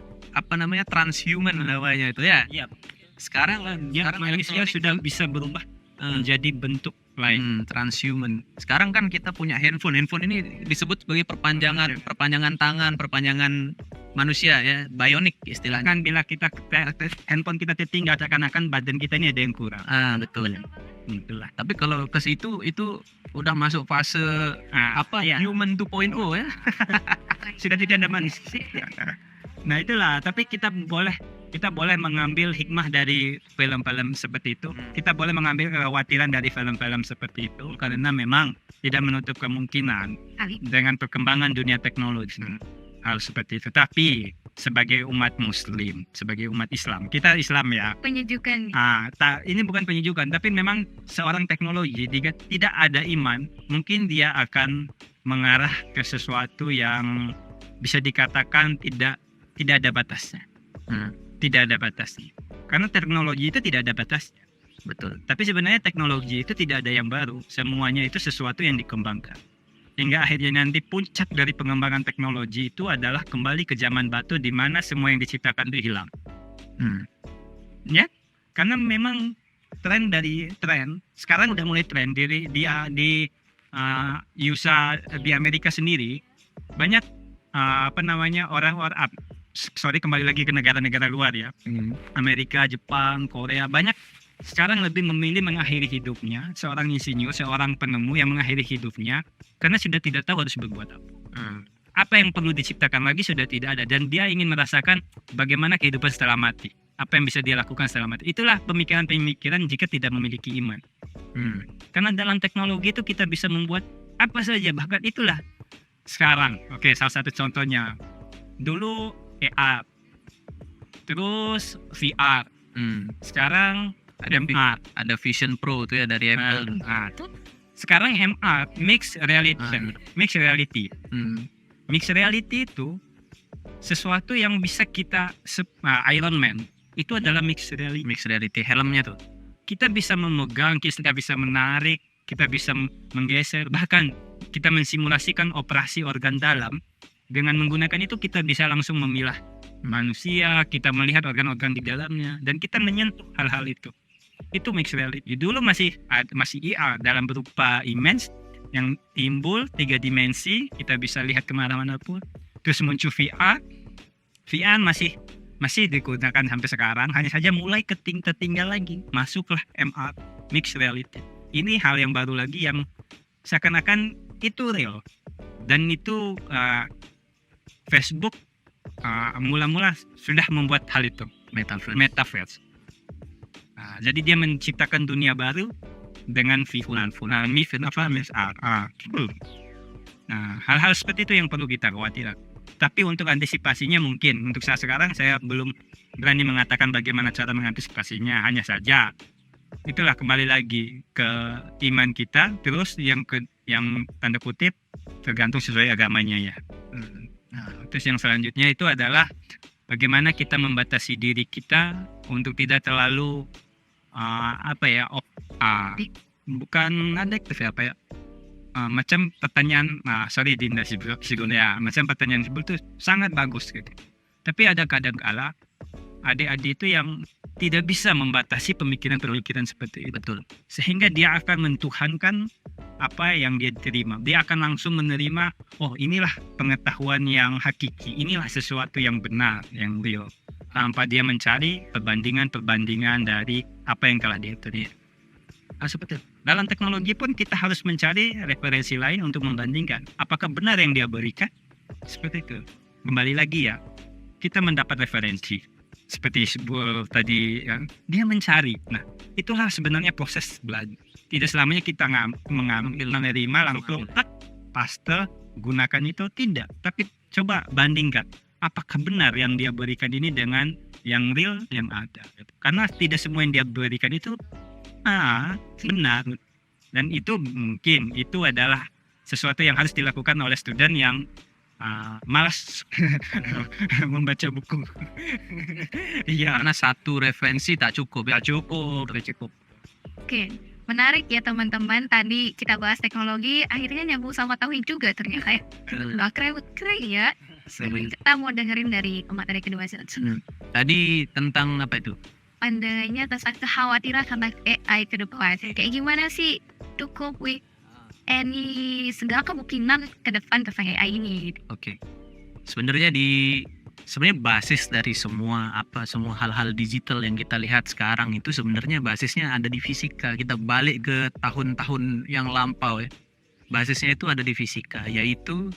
transhuman namanya itu ya. Iya. Sekarang manusia sudah bisa berubah menjadi bentuk lain. Transhuman. Sekarang kan kita punya handphone ini disebut sebagai perpanjangan tangan, perpanjangan manusia ya, bionik istilahnya. Kan bila handphone kita tertinggal, seakan-akan badan kita ini ada yang kurang. Betul. Itulah. Tapi kalau ke situ itu udah masuk fase human 2.0 ya. Sudah tidak ada manusia. Nah itulah, tapi kita boleh mengambil hikmah dari film-film seperti itu. Kita boleh mengambil kekhawatiran dari film-film seperti itu, karena memang tidak menutup kemungkinan dengan perkembangan dunia teknologi hal seperti itu. Tapi sebagai umat Muslim, sebagai umat Islam, kita Islam ya. Penyejukan. Ini bukan penyejukan, tapi memang seorang teknologi jika tidak ada iman, mungkin dia akan mengarah ke sesuatu yang bisa dikatakan tidak ada batasnya. Tidak ada batasnya. Karena teknologi itu tidak ada batasnya. Betul. Tapi sebenarnya teknologi itu tidak ada yang baru. Semuanya itu sesuatu yang dikembangkan. Hingga akhirnya nanti puncak dari pengembangan teknologi itu adalah kembali ke zaman batu, di mana semua yang diciptakan itu hilang. Ya, karena memang tren sekarang udah mulai tren di USA, di Amerika sendiri banyak orang-orang kembali lagi ke negara-negara luar ya. Amerika, Jepang, Korea, banyak sekarang lebih memilih mengakhiri hidupnya, seorang insinyur, seorang penemu yang mengakhiri hidupnya karena sudah tidak tahu harus berbuat apa. Apa yang perlu diciptakan lagi sudah tidak ada, dan dia ingin merasakan bagaimana kehidupan setelah mati. Apa yang bisa dia lakukan setelah mati. Itulah pemikiran-pemikiran jika tidak memiliki iman. Karena dalam teknologi itu kita bisa membuat apa saja, bahkan itulah sekarang. Salah satu contohnya dulu AR, terus VR. Sekarang ada MR, ada Vision Pro itu ya dari Apple. Sekarang MR, mixed reality. Mixed reality itu sesuatu yang bisa kita Iron Man itu adalah mixed reality. Helmnya tuh kita bisa memegang, kita bisa menarik, kita bisa menggeser, bahkan kita mensimulasikan operasi organ dalam. Dengan menggunakan itu kita bisa langsung memilah manusia, kita melihat organ-organ di dalamnya, dan kita menyentuh hal-hal itu. Itu mixed reality. Dulu masih IR dalam berupa image yang timbul 3 dimensi, kita bisa lihat kemana-mana pun. Terus muncul VR. VR masih digunakan sampai sekarang, hanya saja mulai tertinggal lagi. Masuklah MR, mixed reality. Ini hal yang baru lagi yang seakan-akan itu real. Dan itu Facebook mula-mula sudah membuat hal itu, metaverse. Jadi dia menciptakan dunia baru dengan VR. Hal-hal seperti itu yang perlu kita khawatirkan. Tapi untuk antisipasinya mungkin untuk saat sekarang saya belum berani mengatakan bagaimana cara mengantisipasinya. Hanya saja itulah kembali lagi ke iman kita. Terus yang tanda kutip tergantung sesuai agamanya ya. Terus yang selanjutnya itu adalah bagaimana kita membatasi diri kita untuk tidak terlalu bukan adiktif ya, macam pertanyaan, Dinda Siguna ya, macam pertanyaan itu sangat bagus gitu. Tapi ada kadang-kala adik-adik itu yang tidak bisa membatasi pemikiran-pemikiran seperti itu. Betul. Sehingga dia akan mentuhankan apa yang dia terima. Dia akan langsung menerima, oh inilah pengetahuan yang hakiki, inilah sesuatu yang benar, yang real. tanpa dia mencari perbandingan dari apa yang telah dia terima. Seperti itu. Dalam teknologi pun kita harus mencari referensi lain untuk membandingkan apakah benar yang dia berikan. Seperti itu. Kembali lagi ya, kita mendapat referensi seperti sebuah tadi ya, dia mencari. Nah, itulah sebenarnya proses belajar. Tidak selamanya kita menerima langsung paste gunakan itu, tidak. Tapi coba bandingkan apakah benar yang dia berikan ini dengan yang real yang ada. Karena tidak semua yang dia berikan itu benar. Dan itu mungkin itu adalah sesuatu yang harus dilakukan oleh student yang malas membaca buku. Iya, Karena satu referensi tak cukup ya. cukup. Oke, menarik ya teman-teman. Tadi kita bahas teknologi, akhirnya nyambung sama tauhid juga ternyata ya. Wah, keren ya. Kita mau dengerin dari pemateri kedua. Tadi tentang apa itu? Pandangannya tentang kekhawatiran tentang AI ke depan. Kayak gimana sih to cope with any segala kemungkinan ke depan tentang AI ini? Oke. Sebenarnya basis dari semua hal-hal digital yang kita lihat sekarang itu sebenarnya basisnya ada di fisika. Kita balik ke tahun-tahun yang lampau ya. Basisnya itu ada di fisika, yaitu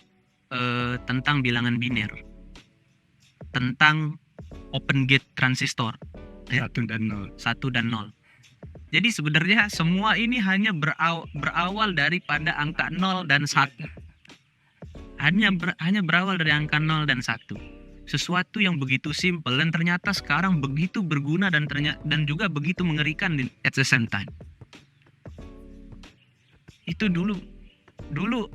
tentang bilangan biner. Tentang open gate transistor. 1 dan 0. 1 dan 0. Jadi sebenarnya semua ini hanya berawal daripada angka 0 dan 1. Hanya berawal dari angka 0 dan 1. Sesuatu yang begitu simpel dan ternyata sekarang begitu berguna dan juga begitu mengerikan at the same time. Itu dulu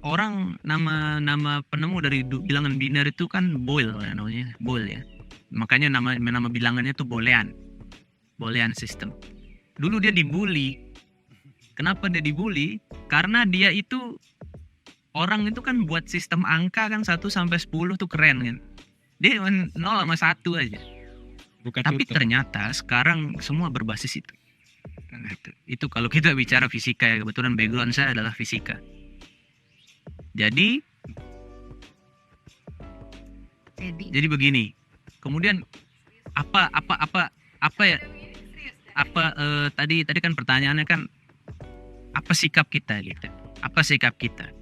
orang nama penemu dari bilangan biner itu kan Boole namanya, Boole ya. Makanya nama bilangannya itu Boolean system. Dulu dia dibully. Kenapa dia dibully? Karena dia itu orang itu kan buat sistem angka kan 1 sampai 10 tuh keren kan. Dia 0 sama 1 aja. Tapi ternyata sekarang semua berbasis itu. Itu kalau kita bicara fisika ya, kebetulan background saya adalah fisika. Jadi begini. Kemudian tadi kan pertanyaannya kan apa sikap kita gitu. Apa sikap kita?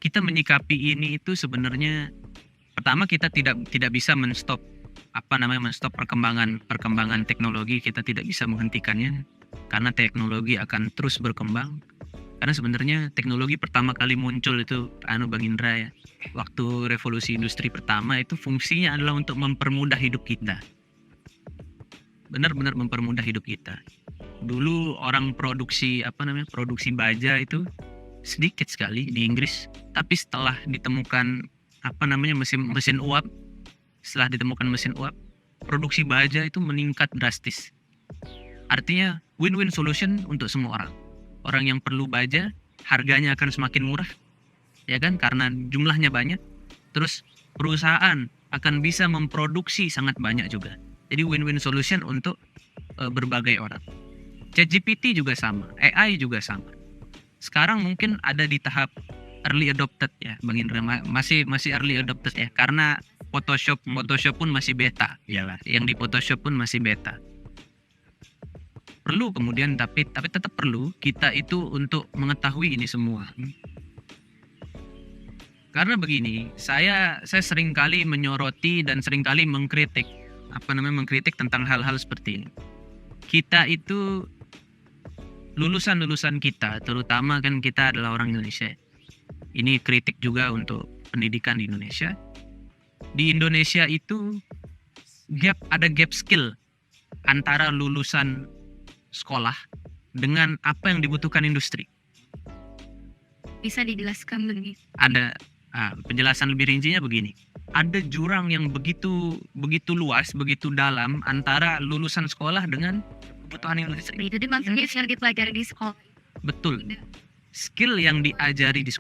Kita menyikapi ini itu sebenarnya pertama kita tidak bisa menstop perkembangan teknologi. Kita tidak bisa menghentikannya karena teknologi akan terus berkembang. Karena sebenarnya teknologi pertama kali muncul itu Bang Indra ya. Waktu revolusi industri pertama itu fungsinya adalah untuk mempermudah hidup kita. Benar-benar mempermudah hidup kita. Dulu orang produksi baja itu sedikit sekali di Inggris, tapi setelah ditemukan mesin uap, produksi baja itu meningkat drastis. Artinya win-win solution untuk semua orang. Orang yang perlu baja, harganya akan semakin murah, ya kan? Karena jumlahnya banyak. Terus perusahaan akan bisa memproduksi sangat banyak juga. Jadi win-win solution untuk berbagai orang. ChatGPT juga sama, AI juga sama. Sekarang mungkin ada di tahap early adopted ya, Bang Indra, masih early adopted ya, karena Photoshop pun masih beta. Iyalah. Yang di Photoshop pun masih beta. Perlu kemudian tapi tetap perlu kita itu untuk mengetahui ini semua. Karena begini, saya sering kali menyoroti dan sering kali mengkritik tentang hal-hal seperti ini. Kita itu lulusan kita, terutama kan kita adalah orang Indonesia. Ini kritik juga untuk pendidikan di Indonesia. Di Indonesia itu ada gap skill antara lulusan sekolah dengan apa yang dibutuhkan industri. Bisa dijelaskan lebih? Ada penjelasan lebih rincinya begini. Ada jurang yang begitu luas, begitu dalam antara lulusan sekolah dengan kebutuhan industri. Itu maksudnya skill dipelajari di sekolah. Betul. Skill yang diajari di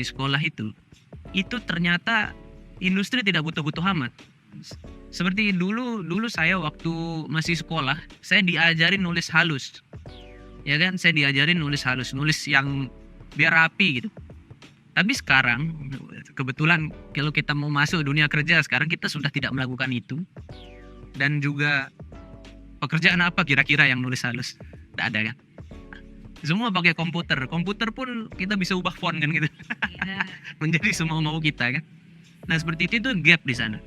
sekolah itu ternyata industri tidak butuh-butuh amat. Seperti dulu saya waktu masih sekolah, saya diajarin nulis halus. Ya kan, saya diajarin nulis halus, nulis yang biar rapi gitu. Tapi sekarang kebetulan kalau kita mau masuk dunia kerja sekarang kita sudah tidak melakukan itu. Dan juga pekerjaan apa kira-kira yang nulis halus? Tidak ada kan? Semua pakai komputer. Komputer pun kita bisa ubah font kan gitu. Iya. Menjadi semua mau kita kan. Nah seperti itu gap di sana.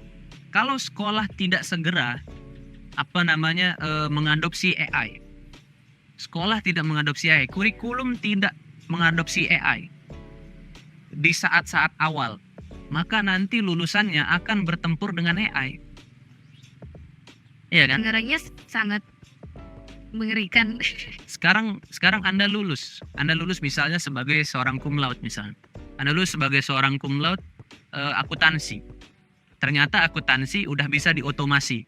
Kalau sekolah tidak segera mengadopsi AI. Sekolah tidak mengadopsi AI, kurikulum tidak mengadopsi AI di saat-saat awal, maka nanti lulusannya akan bertempur dengan AI. Iya kan? Anggarannya sangat mengerikan. Sekarang Anda lulus misalnya sebagai seorang cum laude misalnya. Anda lulus sebagai seorang cum laude akuntansi. Ternyata akuntansi udah bisa diotomasi.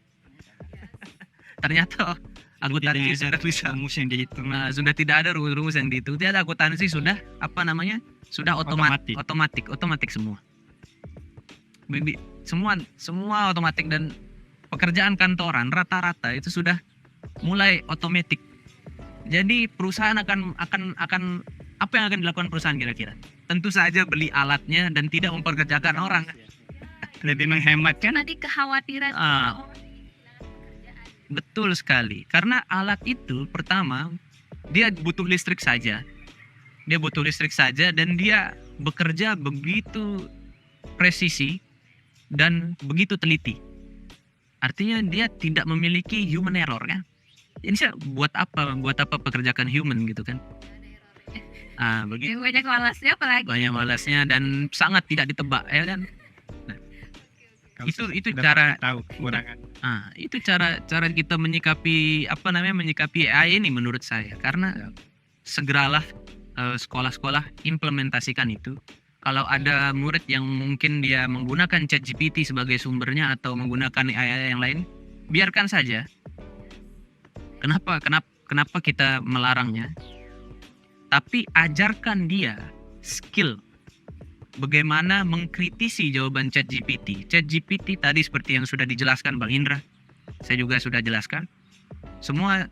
Ternyata akuntansi sudah bisa rumus yang dihitung. sudah tidak ada rumus yang dihitung. Tidak, akuntansi sudah sudah otomatis semua. Semua otomatis, dan pekerjaan kantoran rata-rata itu sudah mulai otomatis. Jadi perusahaan akan apa yang akan dilakukan perusahaan kira-kira? Tentu saja beli alatnya dan tidak mempekerjakan orang. Lebih menghemat kan? Tadi kekhawatiran Betul sekali. Karena alat itu pertama dia butuh listrik saja. Dan dia bekerja begitu presisi dan begitu teliti. Artinya dia tidak memiliki human error kan. Jadi buat apa pekerjakan human gitu kan. Begitu. banyak malasnya apalagi. Banyak malasnya dan sangat tidak ditebak ya kan. Kalau Itu sudah cara tahu kekurangan. itu cara kita menyikapi AI ini menurut saya. Karena segeralah sekolah-sekolah implementasikan itu. Kalau ada murid yang mungkin dia menggunakan ChatGPT sebagai sumbernya atau menggunakan AI yang lain, biarkan saja. Kenapa kita melarangnya? Tapi ajarkan dia skill bagaimana mengkritisi jawaban ChatGPT. ChatGPT tadi seperti yang sudah dijelaskan Bang Indra, saya juga sudah jelaskan. Semua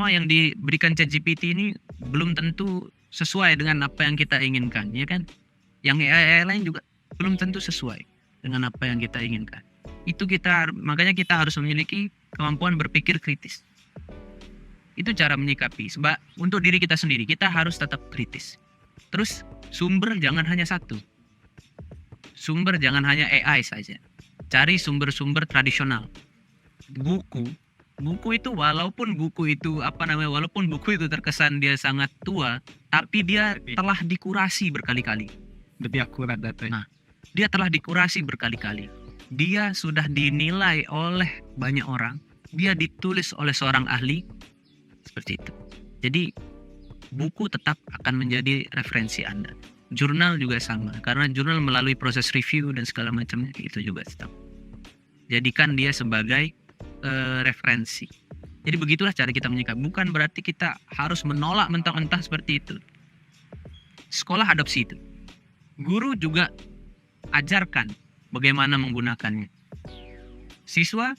yang diberikan ChatGPT ini belum tentu sesuai dengan apa yang kita inginkan, ya kan? Yang AI lain juga belum tentu sesuai dengan apa yang kita inginkan. Makanya kita harus memiliki kemampuan berpikir kritis. Itu cara menyikapi. Sebab untuk diri kita sendiri kita harus tetap kritis. Terus sumber jangan hanya satu. Sumber jangan hanya AI saja. Cari sumber-sumber tradisional. Buku itu walaupun buku itu terkesan dia sangat tua, tapi dia telah dikurasi berkali-kali. Lebih akurat datanya. Nah, dia telah dikurasi berkali-kali. Dia sudah dinilai oleh banyak orang. Dia ditulis oleh seorang ahli. Seperti itu. Jadi buku tetap akan menjadi referensi Anda. Jurnal juga sama, karena jurnal melalui proses review dan segala macamnya itu juga tetap. Jadikan dia sebagai referensi. Jadi begitulah cara kita menyikapi. Bukan berarti kita harus menolak mentah-mentah seperti itu. Sekolah adopsi itu. Guru juga ajarkan bagaimana menggunakannya. Siswa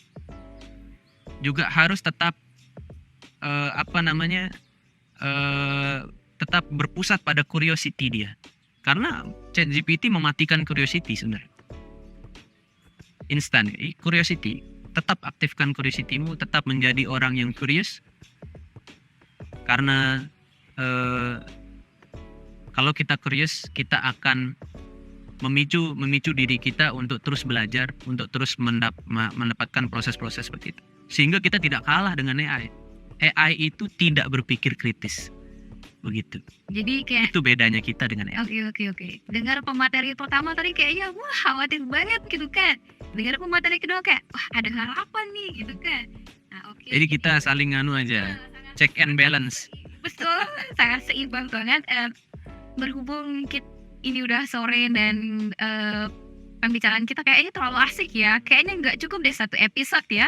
juga harus tetap tetap berpusat pada curiosity dia. Karena ChatGPT mematikan curiosity sebenarnya. Instan, curiosity. Tetap aktifkan curiosity-mu, tetap menjadi orang yang curious. Karena kalau kita curious, kita akan memicu diri kita untuk terus belajar, untuk terus mendapatkan proses-proses seperti itu. Sehingga kita tidak kalah dengan AI. AI itu tidak berpikir kritis. Begitu. Jadi kayak Itu bedanya kita dengan AI. Oke. Dengar pemateri pertama tadi kayaknya wah khawatir banget gitu kan. Dengar pemateri kedua kayak wah ada harapan nih gitu kan. Nah, oke. Jadi kita saling aja. Check and balance. Betul, sangat seimbang banget. Berhubung ini udah sore dan pembicaraan kita kayaknya terlalu asik ya. Kayaknya nggak cukup deh satu episode ya.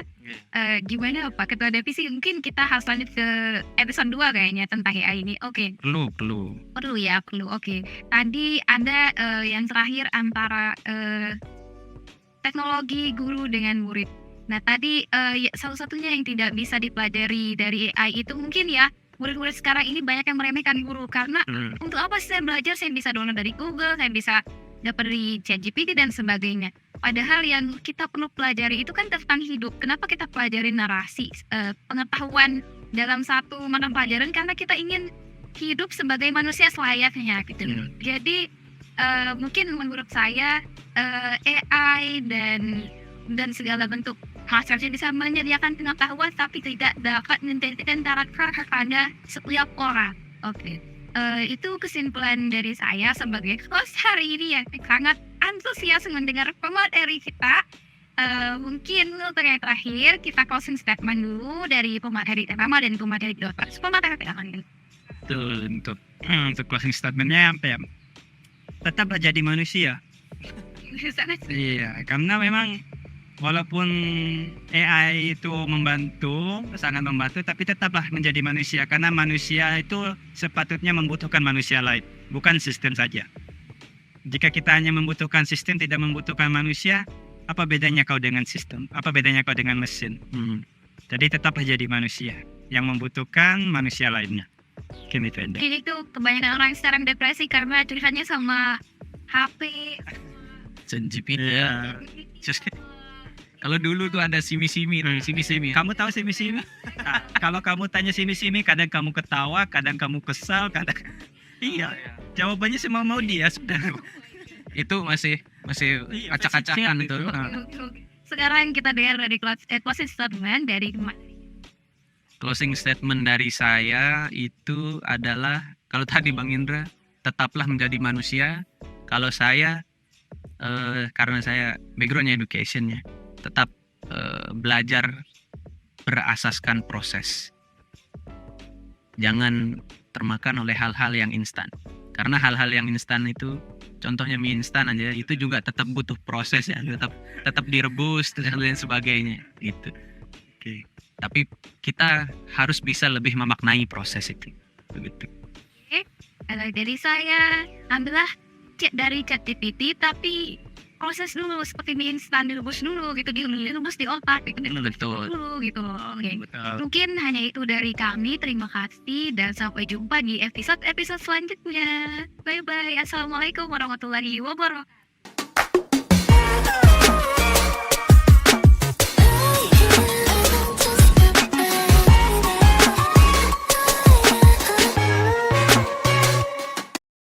Gimana Pak Ketua Divisi? Mungkin kita harus lanjut ke episode 2 kayaknya tentang AI ini. Oke. Perlu. Perlu. Oke. Tadi ada yang terakhir antara teknologi guru dengan murid. Nah tadi salah satunya yang tidak bisa dipelajari dari AI itu mungkin ya murid-murid sekarang ini banyak yang meremehkan guru karena untuk apa sih saya belajar, saya bisa download dari Google, saya bisa dapat dari ChatGPT dan sebagainya. Padahal yang kita perlu pelajari itu kan tentang hidup. Kenapa kita pelajari narasi, pengetahuan dalam satu mata pelajaran? Karena kita ingin hidup sebagai manusia selayaknya gitu. Jadi mungkin menurut saya AI dan segala bentuk hasilnya bisa menyediakan pengetahuan tapi tidak dapat menjadikan karakter kepada setiap orang. Oke. Itu kesimpulan dari saya sebagai host hari ini yang sangat antusias mendengar pemateri kita. Mungkin untuk yang terakhir kita closing statement dulu dari pemateri pertama dan pemateri kedua. Pemateri pertama. Untuk closing statementnya apa ya? Tetaplah jadi manusia. Iya, karena memang walaupun AI itu sangat membantu, tapi tetaplah menjadi manusia. Karena manusia itu sepatutnya membutuhkan manusia lain, bukan sistem saja. Jika kita hanya membutuhkan sistem, tidak membutuhkan manusia, apa bedanya kau dengan sistem? Apa bedanya kau dengan mesin? Jadi tetaplah jadi manusia yang membutuhkan manusia lainnya. Jadi itu kebanyakan orang sekarang depresi karena curhatnya sama HP. ChatGPT. Kalau dulu tuh ada simi-simi. Kamu tahu simi-simi? Nah, kalau kamu tanya simi-simi, kadang kamu ketawa, kadang kamu kesal, kadang iya. Jawabannya semua mau dia sudah. Itu masih acak-acakan itu. Sekarang kita dengar dari closing statement dari Closing statement dari saya itu adalah, kalau tadi Bang Indra, tetaplah menjadi manusia. Kalau saya, karena saya backgroundnya education ya, tetap belajar berasaskan proses. Jangan termakan oleh hal-hal yang instan. Karena hal-hal yang instan itu, contohnya mie instan aja, itu juga tetap butuh proses ya, tetap direbus dan lain sebagainya gitu. Oke. Tapi kita harus bisa lebih memaknai proses itu. Begitu. Kalau dari saya, ambillah dari ChatGPT tapi proses dulu seperti mie instan, direbus dulu gitu, direbus di otak gitu. Betul. Dulu gitu. Oke. Betul. Mungkin hanya itu dari kami. Terima kasih dan sampai jumpa di episode selanjutnya. Bye bye. Assalamualaikum warahmatullahi wabarakatuh.